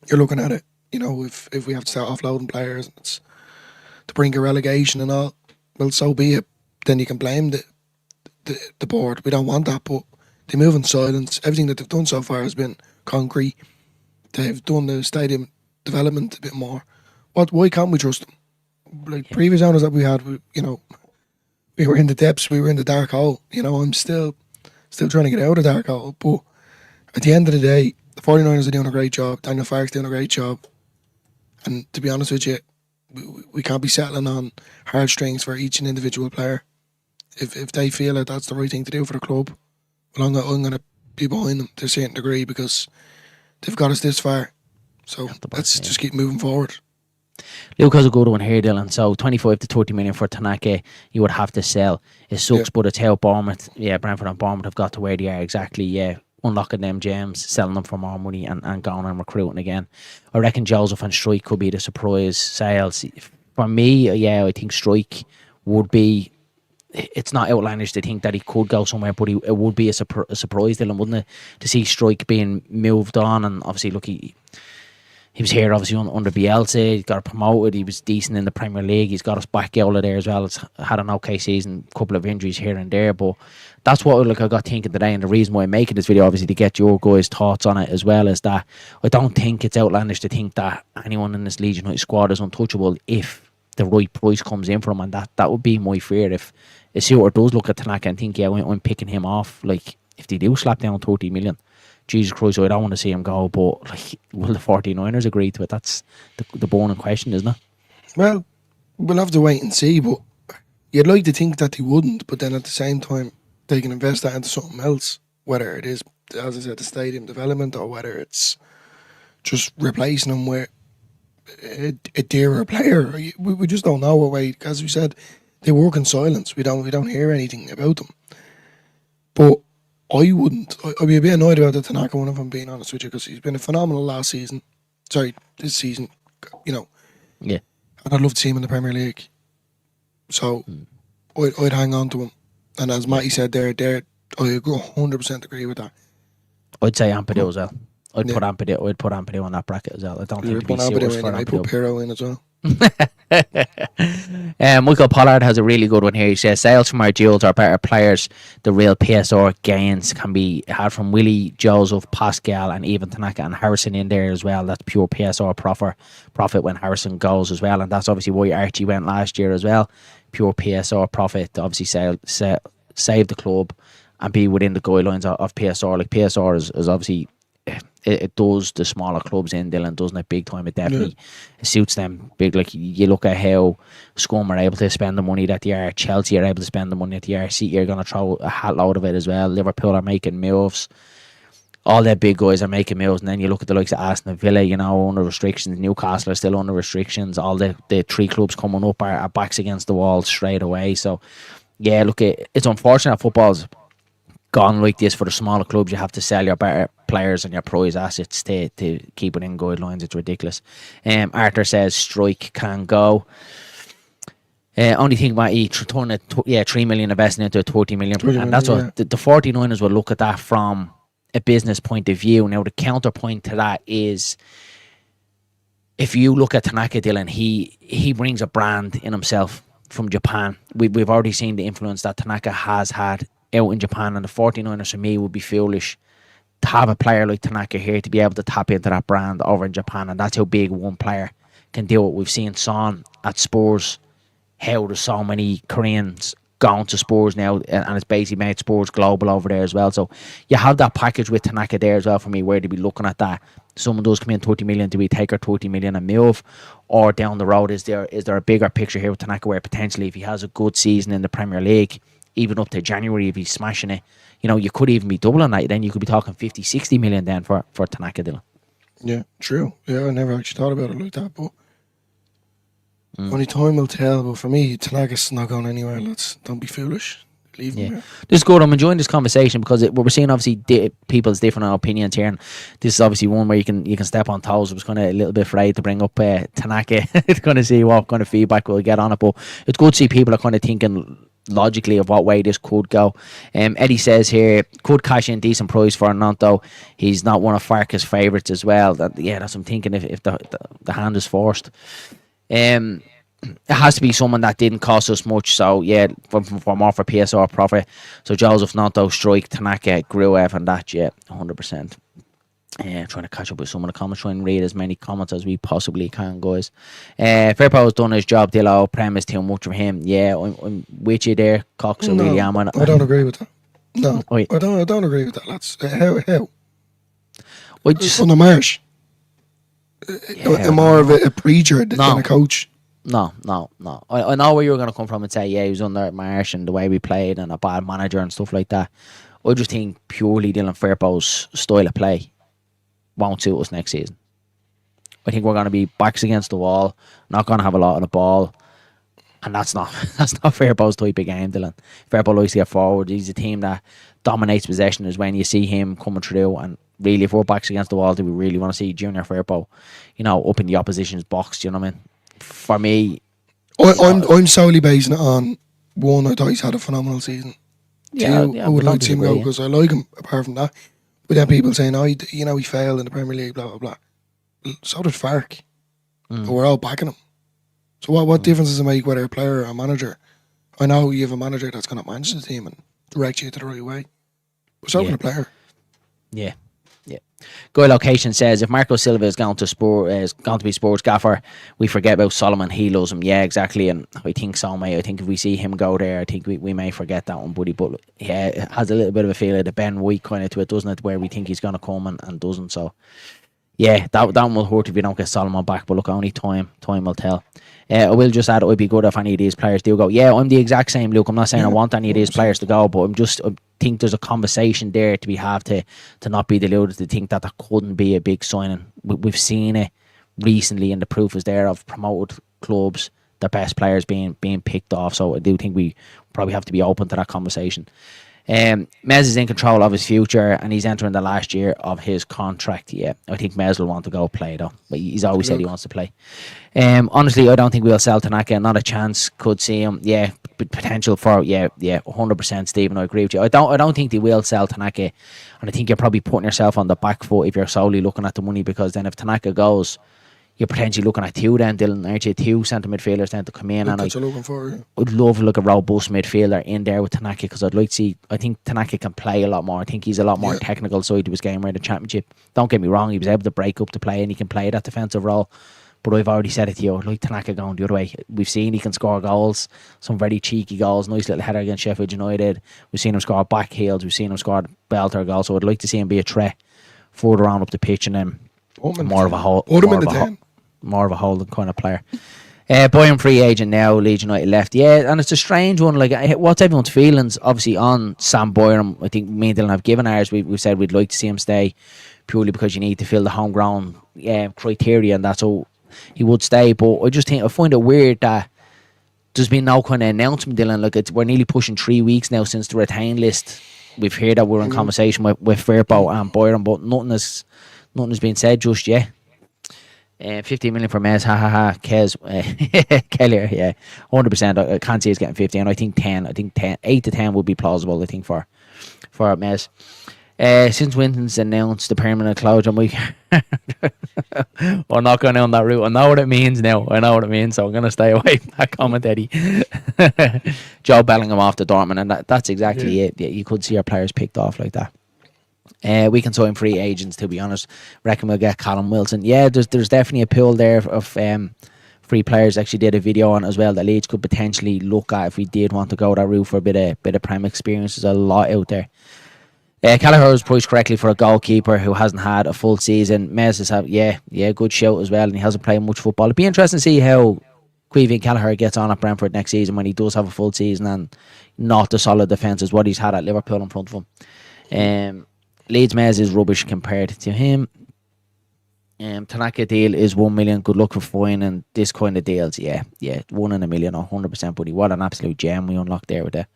you're looking at it. You know, if we have to start offloading players and it's to bring a relegation and all, well, so be it. Then you can blame the board. We don't want that, but they move in silence. Everything that they've done so far has been concrete. They've done the stadium development a bit more. Why can't we trust them? Like previous owners that we had, we were in the depths, we were in the dark hole. You know, I'm still trying to get out of the dark hole. But at the end of the day, the 49ers are doing a great job. Daniel Farke's doing a great job. And to be honest with you, we can't be settling on hard strings for each and individual player. If they feel that that's the right thing to do for the club, well, I'm going to be behind them to a certain degree because they've got us this far. So let's just keep moving forward. Luke has a good one here, Dylan. So 25 to 30 million for Tanaka, you would have to sell. It sucks, but it's how Bournemouth, Brentford and Bournemouth have got to where they are exactly. Unlocking them gems, selling them for more money, and going and recruiting again. I reckon Joseph and Strike could be the surprise sales. For me, I think Strike would be. It's not outlandish to think that he could go somewhere, but it would be a surprise, Dylan, wouldn't it? To see Strike being moved on, and obviously, look, he was here obviously under Bielsa. He got promoted. He was decent in the Premier League. He's got us back out of there as well. It's had an okay season, couple of injuries here and there, but that's what I got thinking today. And the reason why I'm making this video, obviously, to get your guys' thoughts on it as well, is that I don't think it's outlandish to think that anyone in this Leeds United squad is untouchable if the right price comes in for him, and that would be my fear. If a suitor does look at Tanaka and think, I'm picking him off, like if they do slap down 30 million. Jesus Christ, I don't want to see him go, but like, will the 49ers agree to it? That's the burning question, isn't it? Well, we'll have to wait and see, but you'd like to think that they wouldn't, but then at the same time, they can invest that into something else, whether it is, as I said, the stadium development, or whether it's just replacing them with a dearer player. We just don't know what way, as we said, they work in silence. We don't hear anything about them. But I wouldn't. I'd be a bit annoyed about the Tanaka one, if I'm being honest with you, because he's been a phenomenal last season. Sorry, this season, Yeah. And I'd love to see him in the Premier League. So I'd hang on to him. And as Matty said there, I 100% agree with that. I'd say Ampadu as well. I'd put Ampadu on that bracket as well. I don't think it'd be serious for Ampadu. I put Pirro in as well. Michael Pollard has a really good one here. He says sales from our duels are better players. The real PSR gains can be had from Willie, Joseph, Pascal, and even Tanaka and Harrison in there as well. That's pure PSR profit when Harrison goes as well, and that's obviously why Archie went last year as well. Pure PSR profit to obviously save the club and be within the guidelines of PSR. Like PSR is obviously. It does the smaller clubs in, Dylan, doesn't it? Big time. It definitely it suits them big. Like you look at how Scum are able to spend the money that they are, Chelsea are able to spend the money that they are, City are going to throw a hat load of it as well. Liverpool are making moves. All their big guys are making moves, and then you look at the likes of Aston Villa, under restrictions. Newcastle are still under restrictions. All the three clubs coming up are backs against the wall straight away. So yeah, look, it's unfortunate football's gone like this for the smaller clubs. You have to sell your better players and your prize assets to keep it in guidelines. It's ridiculous. Arthur says Strike can go. Only thing about each turn it 3 million investing into a 30 million, and that's what the 49ers will look at that from a business point of view. Now the counterpoint to that is if you look at Tanaka, Dylan, he brings a brand in himself from Japan. We've already seen the influence that Tanaka has had out in Japan, and the 49ers for me would be foolish to have a player like Tanaka here to be able to tap into that brand over in Japan, and that's how big one player can do it. We've seen Son at Spurs, how there's so many Koreans going to Spurs now, and it's basically made Spurs global over there as well. So you have that package with Tanaka there as well for me, where to be looking at that. Someone does come in 30 million, do we take her 30 million and move? Or down the road, is there a bigger picture here with Tanaka where potentially if he has a good season in the Premier League, even up to January, if he's smashing it, you could even be doubling that. Then you could be talking 50, 60 million then for Tanaka, Dylan. Yeah, true. Yeah, I never actually thought about it like that, but only time will tell. But for me, Tanaka's not going anywhere. Don't be foolish. Leave him here. This is good. I'm enjoying this conversation because we're seeing obviously people's different opinions here, and this is obviously one where you can step on toes. I was kind of a little bit afraid to bring up Tanaka to kind of see what kind of feedback we'll get on it, but it's good to see people are kind of thinking logically of what way this could go. Eddie says here, could cash in decent price for Nanto. He's not one of Farke's favourites as well. That's what I'm thinking if the hand is forced. It has to be someone that didn't cost us much. So yeah, for more for PSR profit. So Joseph Nanto, Strike, Tanaka, Gruev, and that, 100%. Trying to catch up with some of the comments, trying to read as many comments as we possibly can, guys. Fairpower's done his job. Dillo, Prem is too much for him. Yeah, I'm with you there, Cox. I really am. I don't agree with that. No, I don't agree with that, lads. How? On the marsh. More of a preacher than a coach. No. I know where you were going to come from and say, he was under Marsh and the way we played and a bad manager and stuff like that. I just think purely Dylan Fairpower's style of play won't suit us next season. I think we're going to be backs against the wall, not going to have a lot on the ball, and that's not Fairpower's type of game, Dylan. Fairpower likes to get forward. He's a team that dominates possession is when you see him coming through, and really if we're backs against the wall, do we really want to see Junior Fairpower, up in the opposition's box, you know what I mean? For me, I'm solely basing it on one. I thought he's had a phenomenal season. Two, I would like to see him go because I like him. Apart from that, but then people saying, he failed in the Premier League, blah blah blah. So did Fark. But we're all backing him. So what difference does it make whether a player or a manager? I know you have a manager that's going to manage the team and direct you to the right way. But so can a player. Yeah. Guy Location says if Marco Silva is going to be Spurs gaffer, we forget about Solomon. He loves him. Yeah, exactly. And I think so, mate. I think if we see him go there, I think we may forget that one, buddy. But yeah, it has a little bit of a feel of the Ben White kind of to it, doesn't it? Where we think he's going to come and doesn't. So yeah, that one will hurt if we don't get Solomon back. But look, only time will tell. I will just add, it would be good if any of these players do go. Yeah, I'm the exact same, Luke. I'm not saying I want any of these players to go, but I think there's a conversation there to be had to not be deluded to think that couldn't be a big signing. We've seen it recently, and the proof is there of promoted clubs, the best players being picked off. So I do think we probably have to be open to that conversation. Mez is in control of his future and he's entering the last year of his contract. Yeah, I think Mez will want to go play though, but he's always said he wants to play. Honestly, I don't think we'll sell Tanaka. Not a chance. Could see him. Yeah, potential for 100%. Stephen, I agree with you. I don't think they will sell Tanaka, and I think you're probably putting yourself on the back foot if you're solely looking at the money, because then if Tanaka goes, you're potentially looking at two then, Dylan, aren't you? Two centre midfielders then to come in. And I'd love like a robust midfielder in there with Tanaka, because I'd like to see, I think Tanaka can play a lot more. I think he's a lot more technical side to his game around the Championship. Don't get me wrong, he was able to break up to play and he can play that defensive role. But I've already said it to you, I'd like Tanaka going the other way. We've seen he can score goals, some very cheeky goals, nice little header against Sheffield United. We've seen him score back heels, we've seen him score belter goals. So I'd like to see him be a threat further on up the pitch and then more of a hole. More of a holding kind of player. Boyan free agent now, Leeds United left. Yeah, and it's a strange one. Like, what's everyone's feelings, obviously, on Sam Boyan? I think me and Dylan have given ours. We've said we'd like to see him stay purely because you need to fill the homegrown criteria, and that's all he would stay. But I find it weird that there's been no kind of announcement, Dylan. Like, we're nearly pushing 3 weeks now since the retain list. We've heard that we're in conversation with Fairpo and Boyan, but nothing has been said just yet. 50 million for Mez, Kez, Kelly, 100%. I can't see us getting 50, and I think 10. 8 to 10 would be plausible, I think, for Mez. Since Winton's announced the permanent closure, we're not going down that route. I know what it means now. I know what it means, so I'm going to stay away from that comment, Eddie. Joe Bellingham off to Dortmund, and that's exactly it. Yeah, you could see our players picked off like that. We can sign free agents, to be honest. Reckon we'll get Callum Wilson. Yeah, there's definitely a pool there of free players. Actually did a video on it as well that Leeds could potentially look at if we did want to go that route for a bit of prem experience. There's a lot out there. Callagher was priced correctly for a goalkeeper who hasn't had a full season. Mez has had, good shout as well, and he hasn't played much football. It'd be interesting to see how Queevy Callagher gets on at Brentford next season when he does have a full season and not the solid defence as what he's had at Liverpool in front of him. Leeds Mez is rubbish compared to him. Tanaka deal is 1 million. Good luck for fine, and this kind of deals, 1 in a million, 100%. Buddy, what an absolute gem we unlocked there with that.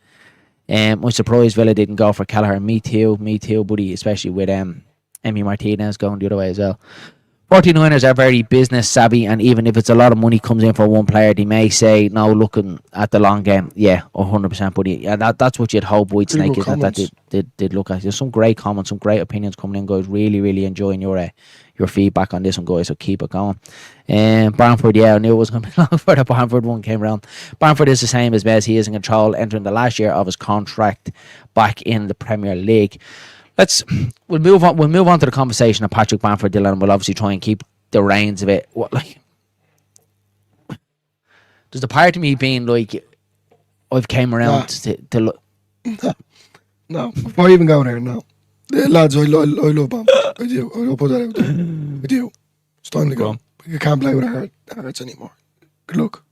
I'm surprised Villa didn't go for Callagher. Me too, buddy, especially with Emi Martinez going the other way as well. 49ers are very business savvy, and even if it's a lot of money comes in for one player, they may say, no, looking at the long game, 100%, buddy. Yeah, that's what you'd hope White Snake is that they'd look at. There's some great comments, some great opinions coming in, guys. Really, really enjoying your feedback on this one, guys, so keep it going. Bamford, I knew it was going to be long before the Bamford one came around. Bamford is the same as Bez. He is in control, entering the last year of his contract back in the Premier League. We'll move on. We'll move on to the conversation of Patrick Bamford, Dylan, and we'll obviously try and keep the reins of it. There's the part of me being like, I've came around to look. No, before I even go there, no. Lads, I love Bamford. I do. I'll put that out there. I do. It's time to go. You can't play with our hearts anymore. Good luck.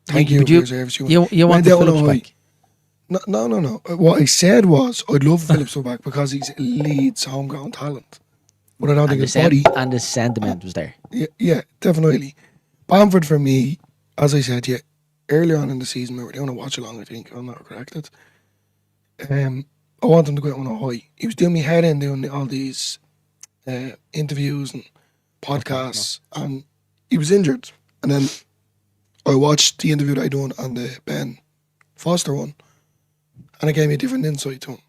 Thank you for your service. You want the Phillips back? No. What I said was I'd love Phillips back because he's Leeds homegrown talent. But I don't think his body and the sentiment was there. Yeah, definitely. Bamford for me, as I said, early on in the season we were doing a watch along. I think I'm not corrected. I want him to go out on a high. He was doing me head in doing all these interviews and podcasts, and he was injured. And then I watched the interview that I done on the Ben Foster one, and it gave me a different insight to him.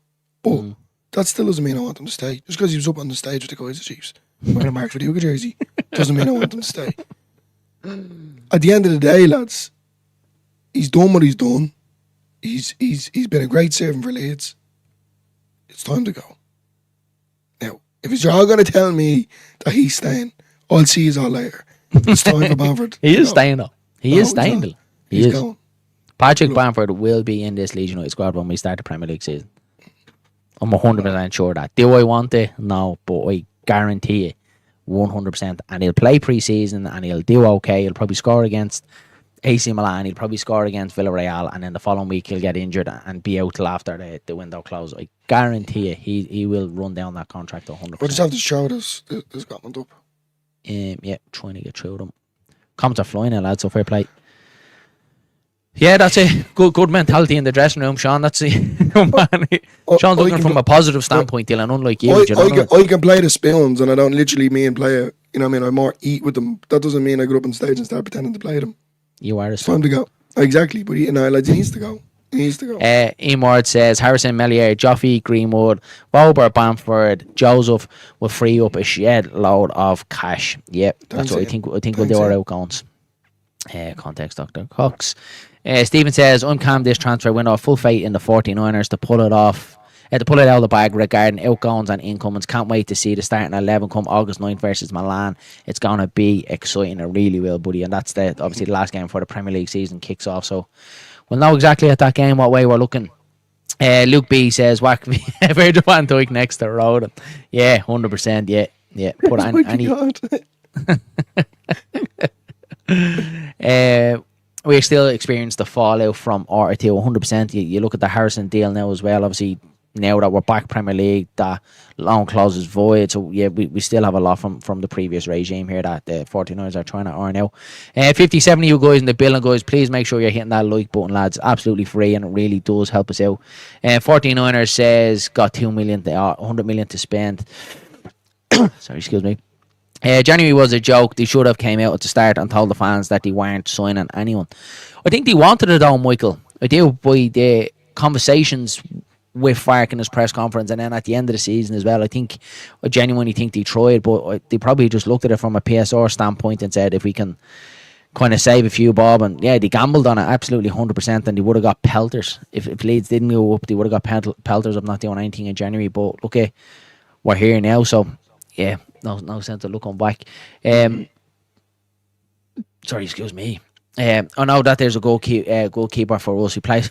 But that still doesn't mean I want him to stay. Just because he was up on the stage with the guys at Chiefs wearing a Mark Viduka jersey doesn't mean I want him to stay. At the end of the day, lads, he's done what he's done. He's been a great servant for Leeds. It's time to go. Now, if you're all going to tell me that he's staying, I'll see you all later. It's time for Bamford. He is staying though. He is staying. He's going. Patrick Bamford will be in this Leeds United squad when we start the Premier League season. I'm 100% sure of that. Do I want it? No, but I guarantee it 100%. And he'll play pre-season and he'll do okay. He'll probably score against AC Milan. He'll probably score against Villarreal, and then the following week he'll get injured and be out till after the window closes. I guarantee it. He will run down that contract 100%. But just have to show this Scotland up. Trying to get through them. Comments are flying, lads. So fair play. Yeah, that's a good mentality in the dressing room, Sean. That's it. Sean's looking from a positive standpoint, Dylan, unlike you. I can play the spoons, and I don't literally mean play it. You know what I mean? I more eat with them. That doesn't mean I go up on stage and start pretending to play them. You are a spoon. It's time to go. Exactly, but he needs to go. He needs to go. Emord says Harrison, Melier, Joffy, Greenwood, Wober, Bamford, Joseph will free up a shed load of cash. Yep, that's what I think. I think we'll do our outgoings. Context, Dr. Cox. Stephen says, I'm calm this transfer window. Full faith in the 49ers to pull it off. To pull it out of the bag regarding outgoings and incomings. Can't wait to see the starting 11 come August 9th versus Milan. It's going to be exciting. It really will, buddy. And that's obviously the last game before the Premier League season kicks off. So we'll know exactly at that game what way we're looking. Luke B says, whack Virgil van Dijk next to Roden. Yeah, 100%. Yeah. Put any. We still experience the fallout from RT 100%. You look at the Harrison deal now as well. Obviously, now that we're back Premier League, that loan clause is void. So, yeah, we still have a lot from the previous regime here that the 49ers are trying to earn out. 57 of you guys in the building, guys, please make sure you're hitting that like button, lads. Absolutely free, and it really does help us out. 49ers says got 2 million, 100 million to spend. Sorry, excuse me. January was a joke. They should have came out at the start and told the fans that they weren't signing anyone. I think they wanted it though, Michael. I do, by the conversations with Fark in his press conference, and then at the end of the season as well. I genuinely think they tried, but they probably just looked at it from a PSR standpoint and said, if we can kind of save a few bob, and yeah, they gambled on it absolutely 100%, and they would have got pelters if Leeds didn't go up. They would have got pelters of not doing anything in January. But look, we're here now, so yeah, no sense of looking back. Sorry, excuse me. I know that there's a goalkeeper for us who plays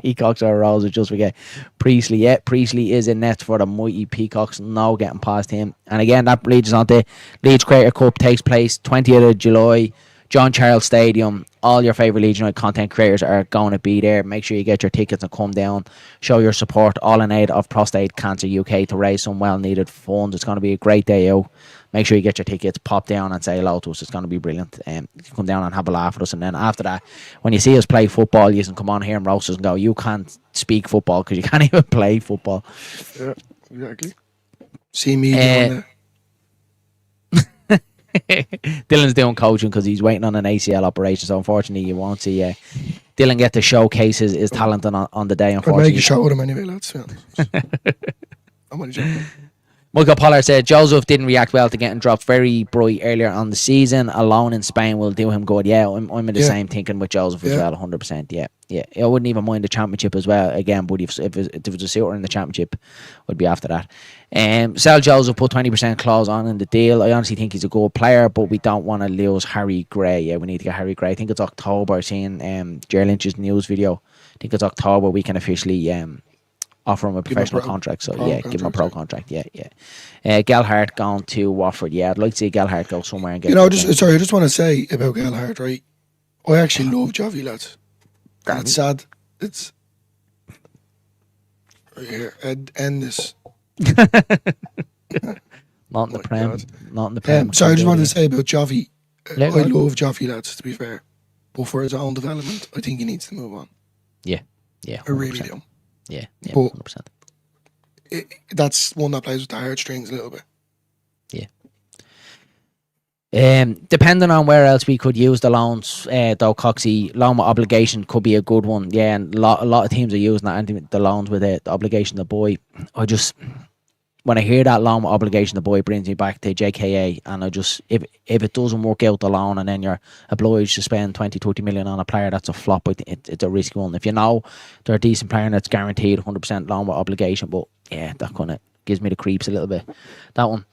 Peacocks or Rolls. I just forget Priestley. Yeah, Priestley is in net for the mighty Peacocks. No getting past him. And again, that leads us on to Leeds Creator Cup. Takes place 20th of July, John Charles Stadium. All your favourite Leeds United content creators are going to be there. Make sure you get your tickets and come down. Show your support. All in aid of Prostate Cancer UK to raise some well-needed funds. It's going to be a great day out. Make sure you get your tickets, pop down and say hello to us. It's going to be brilliant. Come down and have a laugh with us. And then after that, when you see us play football, you can come on here and roast us and go, you can't speak football because you can't even play football. Yeah, exactly. See me doing Dylan's doing coaching because he's waiting on an ACL operation. So unfortunately, you won't see Dylan get to showcase his talent on the day, unfortunately. I'll make a shot with him anyway, lads. I'm only joking. Michael Pollard said Joseph didn't react well to getting dropped very bright earlier on the season. Alone in Spain will do him good. Yeah, I'm in the same thinking with Joseph as well, 100%. Yeah. I wouldn't even mind the championship as well. Again, but if it was a suitor in the championship, I'd be after that. Sell Joseph, put 20% clause on in the deal. I honestly think he's a good player, but we don't want to lose Harry Gray. Yeah, we need to get Harry Gray. I think it's October. Seeing Jerry Lynch's news video. I think it's October. We can officially offer him a professional contract. So give him a pro contract. Yeah. Gelhardt going to Watford. Yeah, I'd like to see Gelhardt go somewhere and get. I just want to say about Gelhardt, right? I actually love Javi, lads. And it's sad. It's right here. End this. Not in the Prem. Not in the Prem. Sorry, I just wanted to say about Javi. I love Javi, lads. To be fair, but for his own development, I think he needs to move on. Yeah. I really do. Yeah, but 100%. That's one that plays with the heartstrings a little bit. Yeah. Depending on where else we could use the loans, though, Coxie, loan with obligation could be a good one. Yeah, and a lot of teams are using that, the loans with the obligation to buy. When I hear that loan with obligation to buy, it brings me back to JKA, and if it doesn't work out the loan and then you're obliged to spend 20-30 million on a player that's a flop, it's a risky one. If you know they're a decent player and it's guaranteed 100% loan with obligation, but yeah, that kind of gives me the creeps a little bit. That one.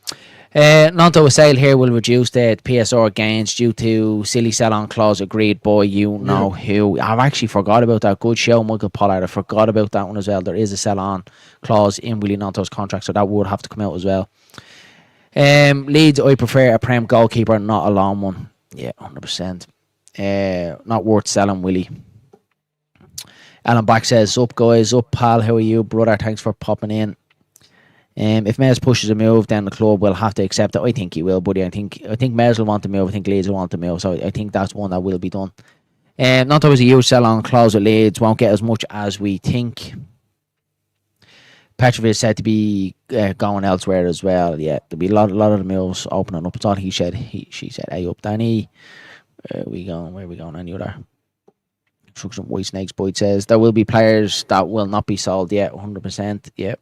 Nanto a sale here will reduce the PSR gains due to silly sell-on clause agreed by who. I've actually forgot about that. Good show, Michael Pollard. I forgot about that one as well. There is a sell-on clause in Willie Nanto's contract, so that would have to come out as well. Leeds, I prefer a Prem goalkeeper, not a loan one. Yeah, 100%. Not worth selling, Willie. Alan Back says, up guys, up pal, how are you, brother? Thanks for popping in. If Mez pushes a move, then the club will have to accept it. I think he will, buddy. I think Mez will want to move. I think Leeds will want to move. So I think that's one that will be done. Not always a huge sell-on clause at Leeds. Won't get as much as we think. Petrovic is said to be going elsewhere as well. Yeah, there'll be a lot of the moves opening up. It's all he said. She said, hey up, Danny. Where are we going? Any other? Instruction White Snakes Boyd says, there will be players that will not be sold yet. 100%. Yeah.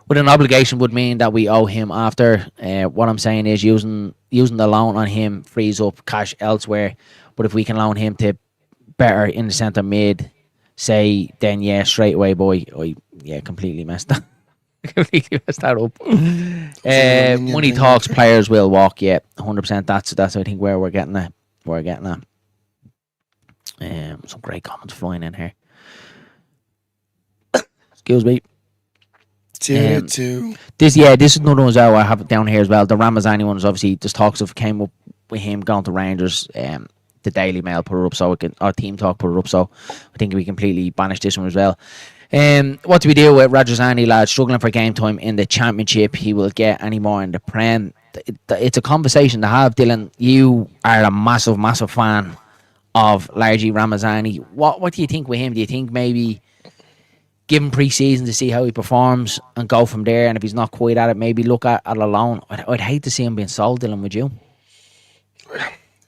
But an obligation would mean that we owe him after. What I'm saying is using the loan on him frees up cash elsewhere. But if we can loan him to better in the centre mid, say, then yeah, straight away, boy, completely messed that. Completely messed that up. Money talks, players will walk. Yeah, 100%. That's I think where we're getting at. Some great comments flying in here. Excuse me. This is another one as well. I have it down here as well. The Ramazani one is obviously just talks of came up with him going to Rangers. The Daily Mail put it up, so our Team Talk put it up. So I think we completely banished this one as well. What do we do with Rajazani, lad? Struggling for game time in the Championship. He will get any more in the Prem. It's a conversation to have, Dylan. You are a massive, massive fan of Largy Ramazani. What do you think with him? Do you think maybe give him pre-season to see how he performs and go from there, and if he's not quite at it, maybe look at a loan? I'd hate to see him being sold, Dylan, would you?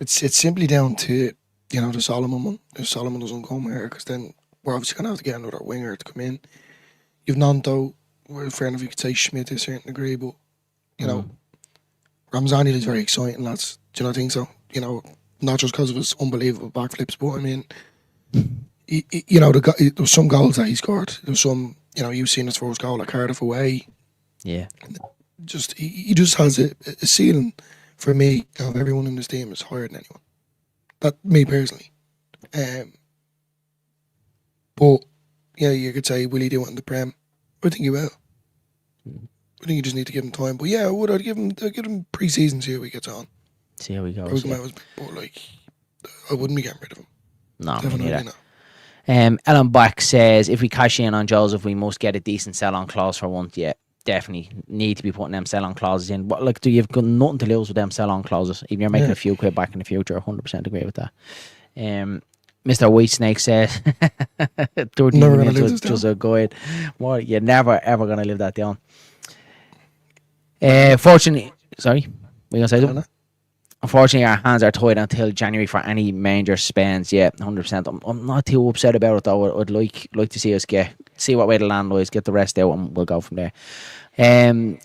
It's simply down to the Solomon one. If Solomon doesn't come here, because then we're obviously going to have to get another winger to come in. You've Nanto, well, fair enough, you could say Schmidt to a certain degree, but, you know, Ramzani is very exciting, lads. Do you not think so? You know, not just because of his unbelievable backflips, but I mean, you know, there was some goals that he scored. There was some, you know, you've seen his first goal at Cardiff away. Yeah. Just he just has a ceiling for me of everyone in this team is higher than anyone. That me personally. But yeah, you could say, will he do it in the Prem? I think he will. I think you just need to give him time. But yeah, I would. I'd give him pre-season, see how he gets on. See how he goes. Yeah. But like, I wouldn't be getting rid of him. No, Definitely me neither. not. Ellen Back says, if we cash in on Joseph, we must get a decent sell-on clause for once. Yeah, definitely need to be putting them sell-on clauses in. But like, you've got nothing to lose with them sell-on clauses. Even you're making a few quid back in the future, 100% agree with that. Mr. Whitesnake says, 30 Never gonna minutes live was this just down. a guide. Well, you're never ever gonna live that down. Fortunately, sorry, we gonna say something? Unfortunately, our hands are tied until January for any major spends. Yeah, 100%. I'm not too upset about it though. I'd like to see us see what way the land lies, get the rest out, and we'll go from there.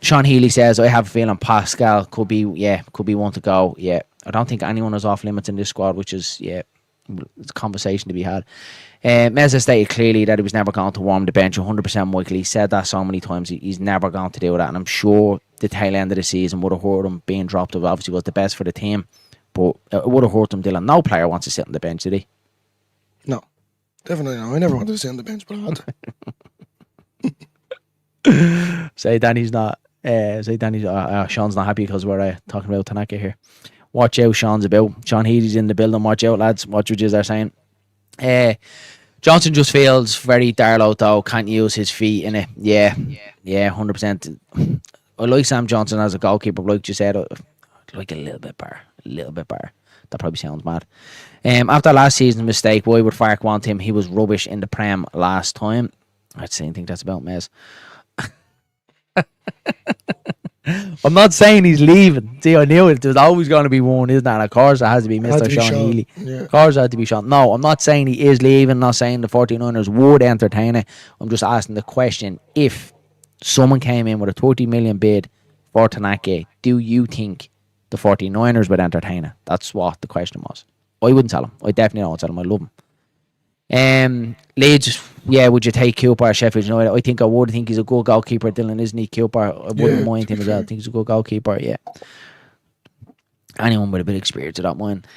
Sean Healy says, I have a feeling Pascal could be one to go. Yeah, I don't think anyone is off limits in this squad, which is it's a conversation to be had. Meza stated clearly that he was never going to warm the bench. 100% Michael. He said that so many times. He's never going to do that, and I'm sure the tail end of the season would have hurt him being dropped. It obviously was the best for the team, but it would have hurt him. Dylan, no player wants to sit on the bench, did he? No, definitely no. I never wanted to sit on the bench, but I had to. Say Danny's not. Sean's not happy because we're talking about Tanaka here. Watch out, Sean's about. Sean Healy's in the building. Watch out, lads. Watch what you are saying. Johnson just feels very Darlow though. Can't use his feet in it. Yeah, 100%. I like Sam Johnson as a goalkeeper, but like you said, I'd like a little bit better. That probably sounds mad. After last season's mistake, why would Fark want him? He was rubbish in the Prem last time. I'd say I think that's about Mez. I'm not saying he's leaving. See, I knew it. There's always going to be one, isn't there? And of course, it has to be Mr. Sean Healy. Yeah. Of course, it had to be Sean. No, I'm not saying he is leaving. I'm not saying the 49ers would entertain it. I'm just asking the question, if someone came in with a 30 million bid for Tanaka, do you think the 49ers would entertain it? That's what the question was. I wouldn't tell him. I definitely don't tell him. I love him. Leeds, would you take Cooper or Sheffield United? I think I would. I think he's a good goalkeeper, Dylan, isn't he? Cooper, I wouldn't mind him as well. I think he's a good goalkeeper, yeah. Anyone with a bit of experience, I don't mind.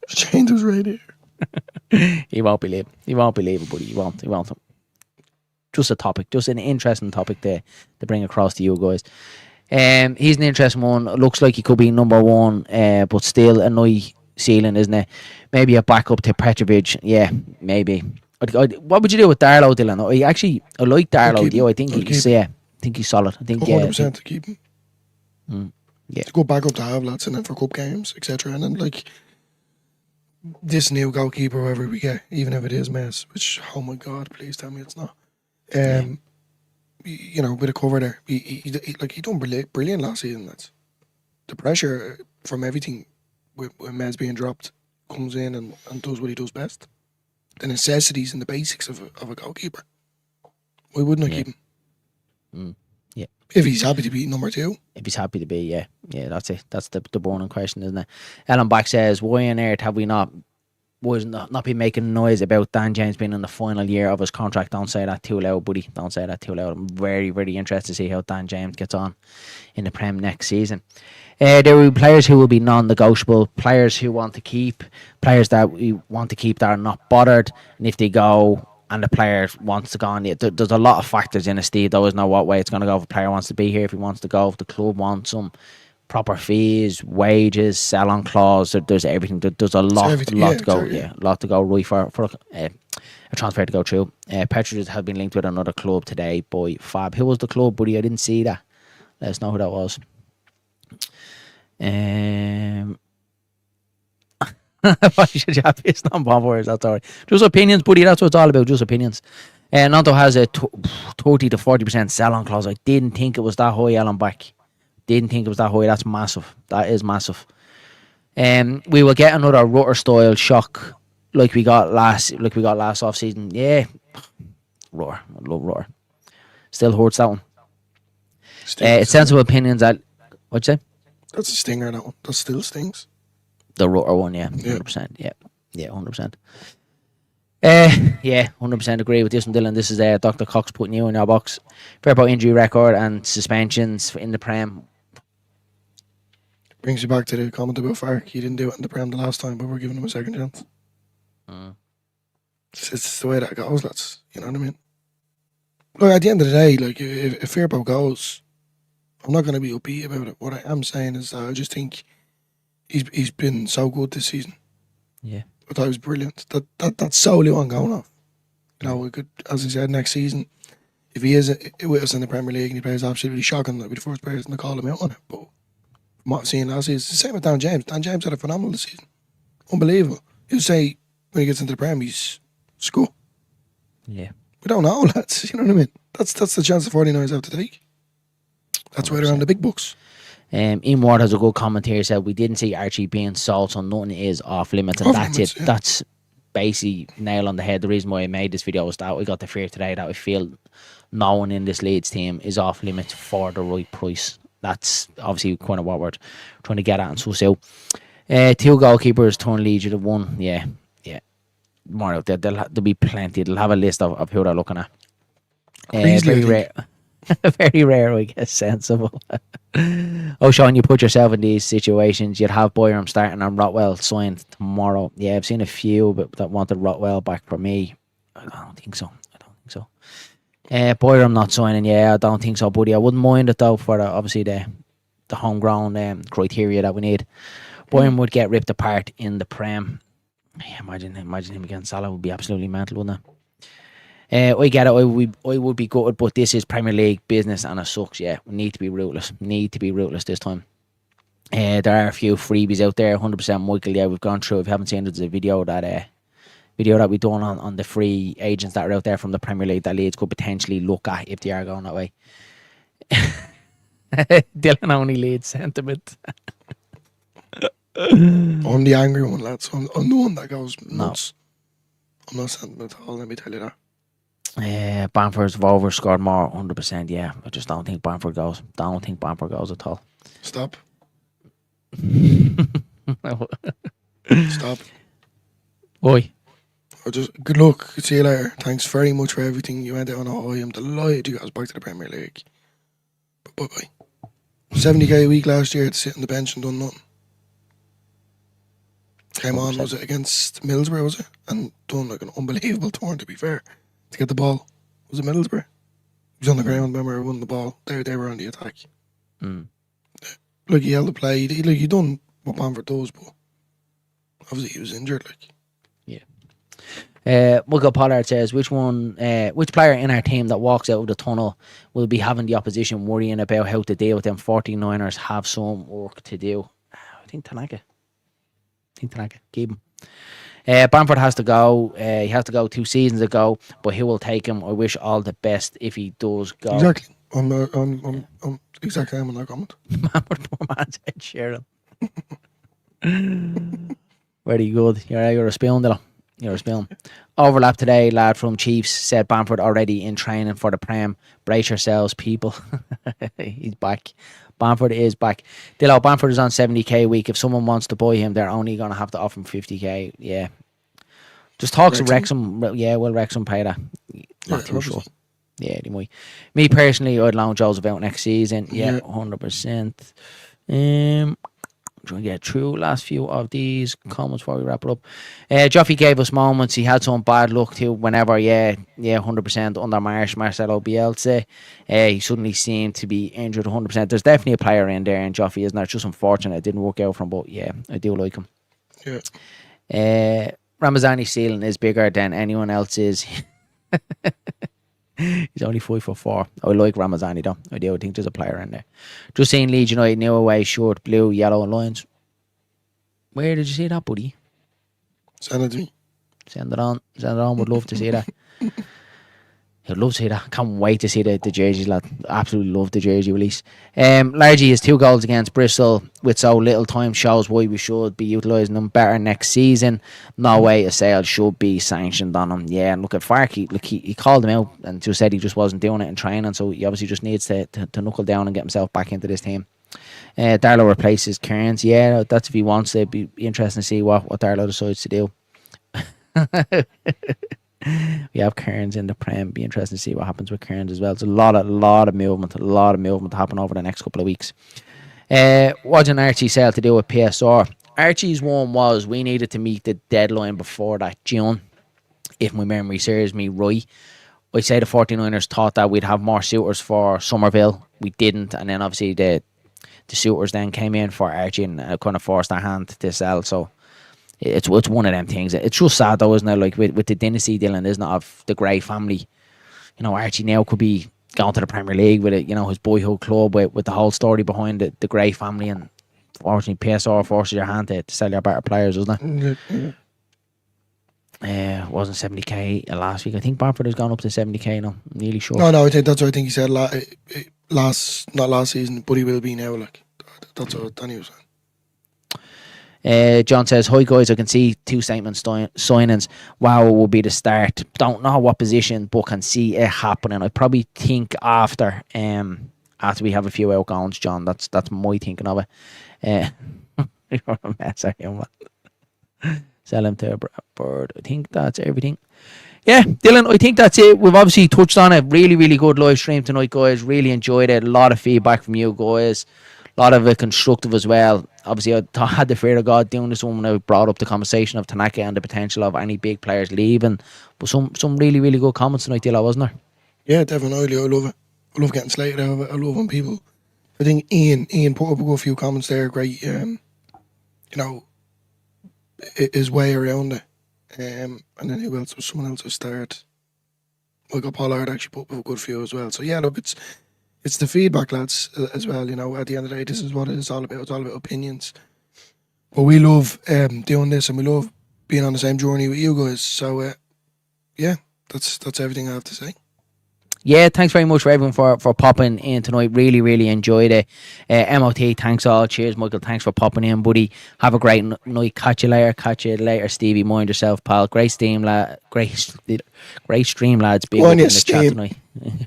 Shane was right here. He won't be leaving, buddy. He won't him. Just a topic, just an interesting topic to bring across to you guys. He's an interesting one. Looks like he could be number one, but still a nice ceiling, isn't it? Maybe a backup to Petrovic. Yeah, maybe. What would you do with Darlow, Dylan? I like Darlow. I think he's solid. I think 100% to keep him. Yeah, to go back up to have lads, and then for cup games, etc. And then like this new goalkeeper, whoever we get, even if it is Mess, which oh my god, please tell me it's not. You know, with a cover there, he done brilliant last season. That's the pressure from everything with Mez being dropped comes in and does what he does best. The necessities and the basics of a goalkeeper. Why wouldn't I keep him? Yeah. If he's happy to be number two. If he's happy to be, yeah, that's it. That's the burning question, isn't it? Ellen Back says, why on earth have we not been making noise about Dan James being in the final year of his contract? Don't say that too loud, buddy. Don't say that too loud. I'm very, very interested to see how Dan James gets on in the Prem next season. There will be players who will be non-negotiable, players who want to keep, players that we want to keep that are not bothered, and if they go and the player wants to go on, there's a lot of factors in it, Steve. There always know what way it's going to go. If a player wants to be here, if he wants to go, if the club wants some proper fees, wages, sell-on clause, there's everything. There's a lot to go. A lot to go right for a transfer to go through. Petrovic has been linked with another club today by Fab. Who was the club, buddy? I didn't see that. Let us know who that was. Why should you have pissed on Bamford? That's alright. Just opinions, buddy. That's what it's all about. Just opinions. Nanto has a 30 to 40% sell-on clause. I didn't think it was that high, Alan Back. Didn't think it was that high. That's massive. That is massive. We will get another Rutter style shock like we got last off season. Yeah, roar. I love roar. Still hurts that one. It's Stings, isn't it? sensible opinions. What'd you say? That's a stinger, that one. That still stings. The roar one, yeah, Yeah. 100%. Yeah, yeah, 100%. Yeah, 100% agree with this one, Dylan. This is Dr. Cox putting you in your box. Fair about injury record and suspensions in the Prem. Brings you back to the comment about Fark. He didn't do it in the Prem the last time, but we're giving him a second chance. Mm. It's the way that goes, lads. You know what I mean? Look, at the end of the day, like, if Firpo goes, I'm not going to be upbeat about it. What I am saying is that I just think he's been so good this season. Yeah. I thought he was brilliant. That's solely what I'm going off. You know, we could, as I said, next season, if he is with us in the Premier League and he plays absolutely shocking, I'll be the first person to call him out on it. But from what I've seen last season, it's the same with Dan James. Dan James had a phenomenal season. Unbelievable. You say when he gets into the Prem, he's school. Yeah. We don't know, lads. You know what I mean? That's the chance the 49ers have to take. That's why they're on the big books. Ian Ward has a good comment here. He said, we didn't see Archie being sold, so nothing is off limits. And Off that's limits, it. yeah. That's basically nail on the head. The reason why I made this video was that we got the fear today that we feel no one in this Leeds team is off limits for the right price. That's obviously kind of what we're trying to get at and suss out. 2 goalkeepers turn Leeds to 1. Yeah. More out there. There'll be plenty. They'll have a list of who they're looking at. Beasley, Very rare. Very rare, I guess. Sensible. Oh, Sean, you put yourself in these situations. You'd have Boyram starting and Rotwell signed tomorrow. Yeah, I've seen a few that wanted Rotwell back for me. I don't think so. Boyram not signing. Yeah, I don't think so, buddy. I wouldn't mind it though for obviously the homegrown criteria that we need. Boyram would get ripped apart in the Prem. Yeah, imagine him against Salah would be absolutely mental, wouldn't it? I get it. I would be gutted, but this is Premier League business and it sucks. Yeah, we need to be ruthless. This time. There are a few freebies out there. 100% Michael. Yeah, we've gone through. If you haven't seen it, there's a video that we've done on the free agents that are out there from the Premier League that Leeds could potentially look at if they are going that way. Dylan only Leeds sentiment. I'm the angry one, lads. I'm the one that goes nuts. I'm not sentimental, let me tell you that. Bamford's over scored more, 100%. Yeah, I just don't think Bamford goes. At all. Stop. Stop. Oi. Good luck. See you later. Thanks very much for everything. You went out on a high. I'm delighted you guys back to the Premier League. But bye-bye. 70k a week last year to sit on the bench and done nothing. Came on, was it against Middlesbrough, was it? And done like an unbelievable turn, to be fair, to get the ball. Was it Middlesbrough? He was on the ground, remember, won the ball. They were on the attack. Like, he held the play. He done what Bamford does, but obviously he was injured, like. Michael Pollard says, which player in our team that walks out of the tunnel will be having the opposition worrying about how to deal with them 49ers have some work to do? I think Tanaka. Keep him. Bamford has to go. He has to go 2 seasons ago, but who will take him? I wish all the best if he does go. Exactly. I'm exactly on that comment. Bamford, poor man's Ed Sheeran. Very good. You're a spoon, Dylan. You're a spoon. Overlap today, lad from Chiefs said Bamford already in training for the Prem. Brace yourselves, people. He's back. Bamford is back. Dillo, Bamford is on 70k a week. If someone wants to buy him, they're only going to have to offer him 50k. Yeah. Just talks to Wrexham. Yeah, will Wrexham pay that? Not too sure. Yeah, they might. Me personally, I'd loan Joseph out next season. Yeah, 100%. Trying to get through last few of these comments before we wrap it up. Joffy gave us moments. He had some bad luck too whenever, 100% under Marcelo Bielsa. He suddenly seemed to be injured 100%. There's definitely a player in there in Joffy, isn't there? It's just unfortunate it didn't work out for him, but yeah, I do like him. Yeah. Ramazani's ceiling is bigger than anyone else's. He's only 5'4". I like Ramazani though. I do. I think there's a player in there. Just seeing Leeds United new away shirt, blue, yellow, and lines. Where did you see that, buddy? Send it to me. Send it on. Would love to see that. I'd love to see that. Can't wait to see the jerseys, lad. Absolutely love the jersey release. Largely, his 2 goals against Bristol with so little time shows why we should be utilising them better next season. No way a sale should be sanctioned on him. Yeah, and look at Fark. He called him out and just said he just wasn't doing it in training, so he obviously just needs to knuckle down and get himself back into this team. Darlow replaces Kearns. Yeah, that's if he wants to. It'd be interesting to see what Darlow decides to do. We have Kearns in the Prem. Be interesting to see what happens with Kearns as well. There's a lot of movement to happen over the next couple of weeks. What's an Archie sale to do with PSR? Archie's one was we needed to meet the deadline before that June, if my memory serves me right. I'd say the 49ers thought that we'd have more suitors for Somerville. We didn't, and then obviously the suitors then came in for Archie and kind of forced their hand to sell. So it's one of them things. It's just sad though, isn't it? Like with the dynasty, Dylan, isn't it, of the Gray family? You know, Archie now could be going to the Premier League with it. You know, his boyhood club with the whole story behind the Gray family, and fortunately PSR forces your hand to sell your better players, doesn't it? Wasn't 70k last week. I think Bamford has gone up to 70k now. I'm nearly sure. No, I think that's what I think he said not last season, but he will be now. Like that's what Danny was saying. John says, "Hi guys, I can see 2 statement signings. Wow, it will be the start. Don't know what position, but can see it happening. I probably think after we have a few outgoings, John. That's my thinking of it. You're a mess, are you, man? Sell him to a bird. I think that's everything. Yeah, Dylan, I think that's it. We've obviously touched on it. Really, really good live stream tonight, guys. Really enjoyed it. A lot of feedback from you guys. A lot of it constructive as well. Obviously, I had the fear of God doing this one when I brought up the conversation of Tanaka and the potential of any big players leaving. But some really, really good comments tonight, Dylan, wasn't there? Yeah, definitely. I love it. I love getting slated out of it. I love when people... I think Ian put up a good few comments there. Great, his way around it. And then who else? Someone else will start. Michael Pollard actually put up a good few as well. So yeah, look, it's the feedback, lads, as well. You know, at the end of the day, this is what it is all about. It's all about opinions. But we love doing this, and we love being on the same journey with you guys. So yeah, that's everything I have to say. Yeah, thanks very much for everyone for popping in tonight. Really, really enjoyed it. MOT, thanks all. Cheers, Michael. Thanks for popping in, buddy. Have a great night. Catch you later, Stevie. Mind yourself, pal. Great stream, great stream, lads. Big up in the chat tonight.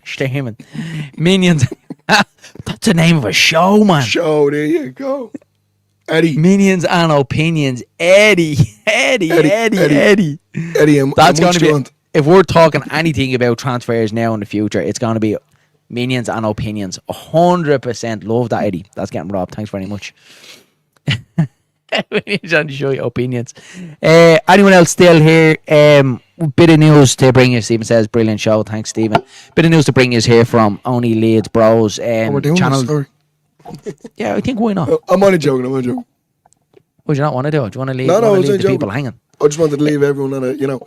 Streaming. Minions. That's the name of a show, man. Show, there you go. Eddie. Minions and Opinions. Eddie. Eddie, that's going to be... If we're talking anything about transfers now in the future, it's going to be Minions and Opinions. 100%. Love that, Eddie. That's getting robbed. Thanks very much. Minions and show you opinions. Anyone else still here? Bit of news to bring you. Stephen says, brilliant show. Thanks, Stephen. Bit of news to bring you here from Only Leeds Bros. We're doing channel. This story. Yeah, I think why not? I'm only joking. Would you not want to do it? Do you want to leave, leave the people hanging? I just wanted to leave everyone on a,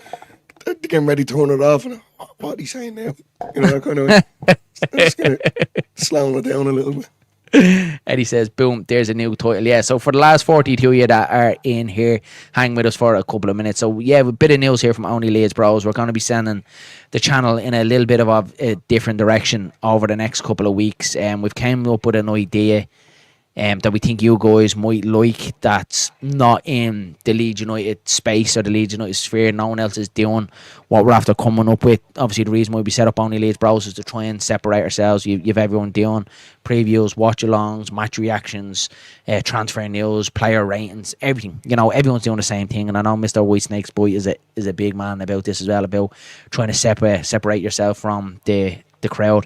getting ready to turn it off, and what are he saying now? That kind of way. Just gonna slow it down a little bit. Eddie says, boom, there's a new title. Yeah, so for the last 42 of you that are in here, hang with us for a couple of minutes. So yeah, a bit of news here from Only Leeds Bros. We're going to be sending the channel in a little bit of a different direction over the next couple of weeks. We've came up with an idea that we think you guys might like, that's not in the Leeds United space or the Leeds United sphere. No one else is doing what we're after coming up with. Obviously, the reason why we set up Only Leeds Bros is to try and separate ourselves. You've everyone doing previews, watch-alongs, match reactions, transfer news, player ratings, everything. Everyone's doing the same thing, and I know Mr. Whitesnake's boy is a big man about this as well, about trying to separate yourself from the crowd.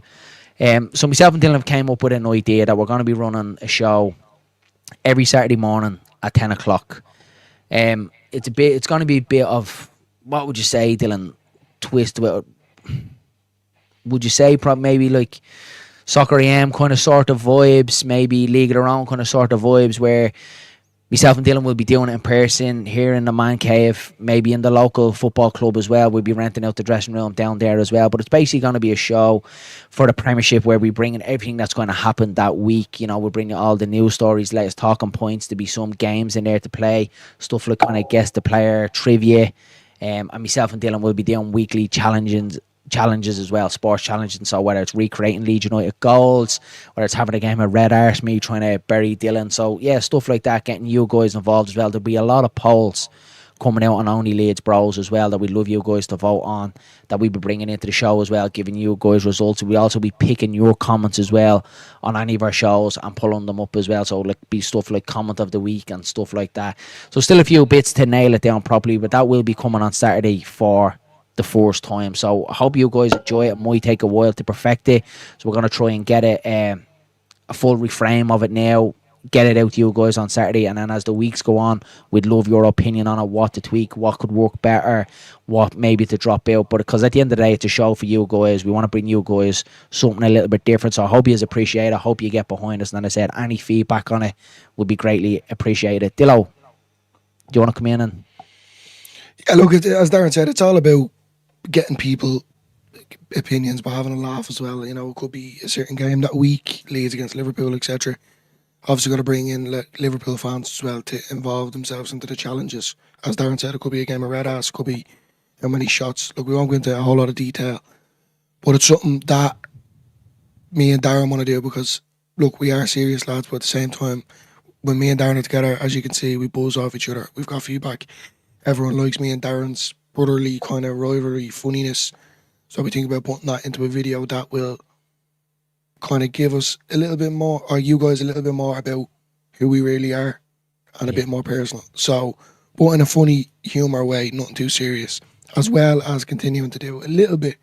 So myself and Dylan came up with an idea that we're going to be running a show every Saturday morning at 10 o'clock. It's going to be a bit of, what would you say, Dylan, twist about, would you say maybe like Soccer AM kind of sort of vibes, maybe League of Their Own kind of sort of vibes, where myself and Dylan will be doing it in person here in the man cave, maybe in the local football club as well. We'll be renting out the dressing room down there as well. But it's basically going to be a show for the Premiership where we bring in everything that's going to happen that week. We'll bring in all the news stories, latest talking points, to be some games in there to play, stuff like kind of guess the player, trivia. And myself and Dylan will be doing weekly challenges challenges as well, sports challenges. And so whether it's recreating Leeds United goals, whether it's having a game of Red Arse, me trying to bury Dylan. So yeah, stuff like that, getting you guys involved as well. There'll be a lot of polls coming out on Only Leeds Bros as well that we'd love you guys to vote on, that we'll be bringing into the show as well, giving you guys results. We'll also be picking your comments as well on any of our shows and pulling them up as well. So like be stuff like comment of the week and stuff like that. So still a few bits to nail it down properly, but that will be coming on Saturday for the first time. So I hope you guys enjoy it. It might take a while to perfect it, so we're going to try and get it a full reframe of it now, get it out to you guys on Saturday, and then as the weeks go on, we'd love your opinion on it, what to tweak, what could work better, what maybe to drop out. But because at the end of the day, it's a show for you guys, we want to bring you guys something a little bit different. So I hope you appreciate it, I hope you get behind us, and as I said, any feedback on it would be greatly appreciated. Dillo, do you want to come in? And Yeah, look, as Darren said, it's all about getting people opinions, but having a laugh as well. You know, it could be a certain game that week, Leeds against Liverpool, etc. Obviously, got to bring in Liverpool fans as well to involve themselves into the challenges. As Darren said, it could be a game of red ass, it could be how many shots. Look, we won't go into a whole lot of detail, but it's something that me and Darren want to do because, look, we are serious lads, but at the same time, when me and Darren are together, as you can see, we buzz off each other. We've got feedback. Everyone likes me and Darren's brotherly kind of rivalry, funniness. So we think about putting that into a video that will kind of give us a little bit more, or you guys a little bit more about who we really are and a bit more personal. So, but in a funny, humour way, nothing too serious, as well as continuing to do a little bit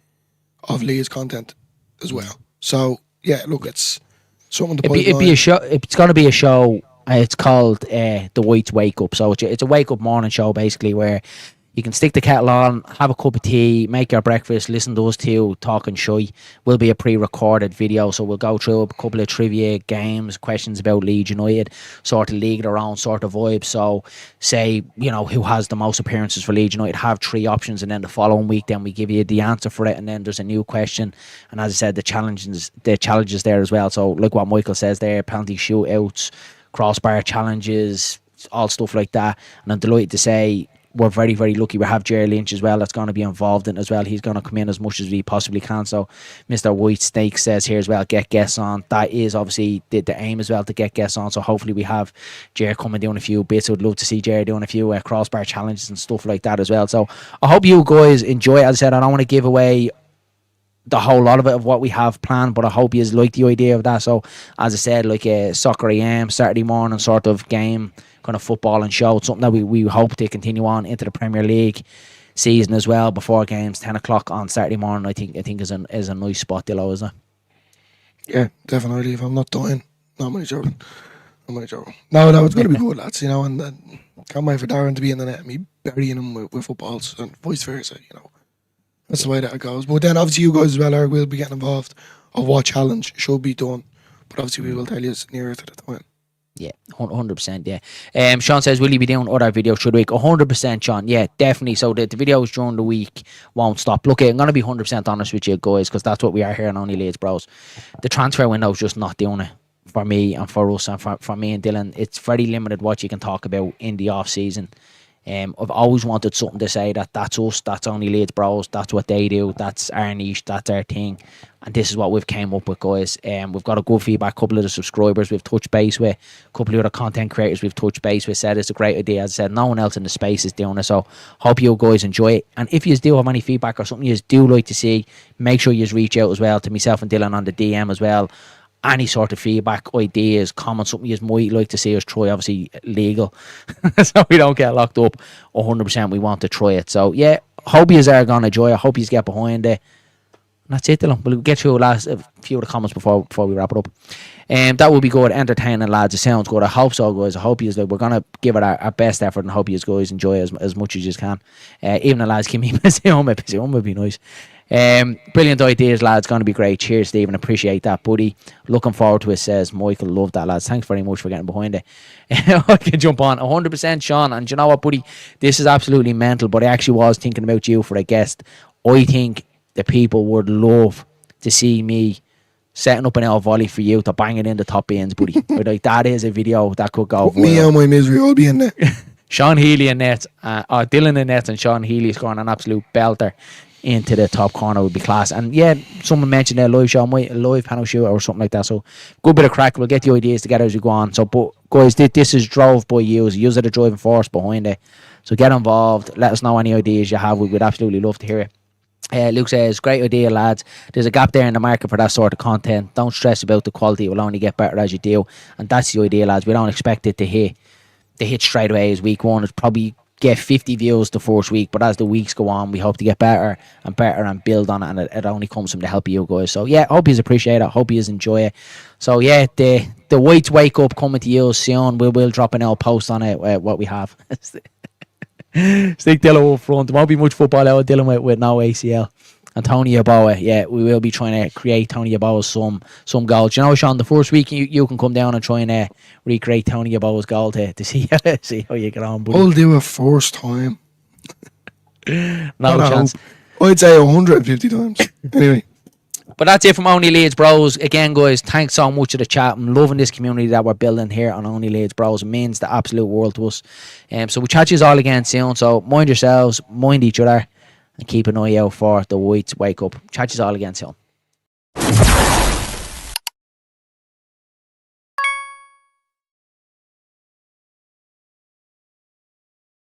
of Leah's content as well. So, yeah, look, it's something to it'd be a show. It's going to be a show. It's called The Whites Wake Up. So it's a wake up morning show basically where you can stick the kettle on, have a cup of tea, make your breakfast, listen to us two talking shy. Will be a pre-recorded video, so we'll go through a couple of trivia games, questions about Leeds United, sort of league their own sort of vibe. So say, you know, who has the most appearances for Leeds United, have three options, and then the following week then we give you the answer for it, and then there's a new question. And as I said, the challenges there as well. So like what Michael says there, penalty shootouts, crossbar challenges, all stuff like that. And I'm delighted to say we're very, very lucky. We have Jerry Lynch as well that's going to be involved in it as well. He's going to come in as much as we possibly can. So Mr. White Snake says here as well, get guests on. That is obviously the aim as well, to get guests on. So hopefully we have Jerry coming doing a few bits. I would love to see Jerry doing a few crossbar challenges and stuff like that as well. So I hope you guys enjoy it. As I said, I don't want to give away the whole lot of it of what we have planned, but I hope you like the idea of that. So as I said, like a soccer AM Saturday morning sort of game, kind of football and show. It's something that we hope to continue on into the Premier League season as well, before games, 10 o'clock on Saturday morning. I think is a nice spot, Dillo, isn't it? Yeah, definitely. If I'm not dying, no, I'm only joking. No, it's going to be good, lads, you know, and can't wait for Darren to be in the net and me burying him with footballs and vice versa, you know. That's the way that it goes. But then obviously you guys as well will be getting involved of what challenge should be done. But obviously we will tell you nearer to the time. Yeah, 100%, yeah. Sean says, will you be doing other videos through the week? 100%, Sean, yeah, definitely. So the videos during the week won't stop. Look, I'm going to be 100% honest with you guys, because that's what we are here on Only Leeds Bros. The transfer window is just not doing it for me and for us and for me and Dylan. It's very limited what you can talk about in the off-season. I've always wanted something to say that's us, that's Only Leeds Bros, that's what they do, that's our niche, that's our thing, and this is what we've came up with, guys. We've got a good feedback, a couple of the subscribers we've touched base with, a couple of other content creators we've touched base with, said it's a great idea. As I said, no one else in the space is doing it, so hope you guys enjoy it. And if you do have any feedback or something you do like to see, make sure you reach out as well to myself and Dylan on the DM as well. Any sort of feedback, ideas, comments, something you might like to see us try, obviously legal, so we don't get locked up. 100% we want to try it. So yeah, hope you are going to enjoy it. Hope you get behind it. And that's it, Dylan. We'll get through a few of the comments before we wrap it up. That will be good, entertaining, lads. It sounds good. I hope so, guys. I hope you we're going to give it our best effort, and hope you guys enjoy it as much as you can. Even the lads keep me busy home would be nice. Brilliant ideas, lads. Going to be great. Cheers, Stephen. Appreciate that, buddy. Looking forward to it, says Michael. Love that, lads. Thanks very much for getting behind it. I can jump on 100%, Sean. And you know what, buddy? This is absolutely mental, but I actually was thinking about you for a guest. I think the people would love to see me setting up an L volley for you to bang it in the top ends, buddy. Like, that is a video that could go viral. Me and my misery will be in there. Sean Healy in net, Dylan in net, and Sean Healy scoring an absolute belter into the top corner would be class. And yeah, someone mentioned a live show, a live panel shooter or something like that. So good bit of crack. We'll get the ideas together as we go on. So, but guys, this is drove by you. Use are the driving force behind it. So get involved. Let us know any ideas you have. We would absolutely love to hear it. Luke says, great idea, lads. There's a gap there in the market for that sort of content. Don't stress about the quality. It will only get better as you do. And that's the idea, lads. We don't expect it to hit straight away as week one. It's probably get 50 views the first week, but as the weeks go on, we hope to get better and better and build on it, and it only comes from the help of you guys. So yeah, hope you appreciate it, hope you enjoy it. So yeah, the Whites wake up coming to you soon. We'll drop an old post on it, what we have. Stick Dillon up front. There won't be much football out of Dillon with no ACL. And Tony Yeboah, yeah, we will be trying to create Tony Yeboah's some goals. You know, Sean, the first week you can come down and try and recreate Tony Yeboah's goal to see how you get on, buddy. I'll do it first time. No chance. I'd say 150 times. Anyway. But that's it from Only Leeds Bros. Again, guys, thanks so much for the chat. I'm loving this community that we're building here on Only Leeds Bros. It means the absolute world to us. So we'll chat to you all again soon. So mind yourselves, mind each other, and keep an eye out for the Whites wake up. Chat to you all again soon.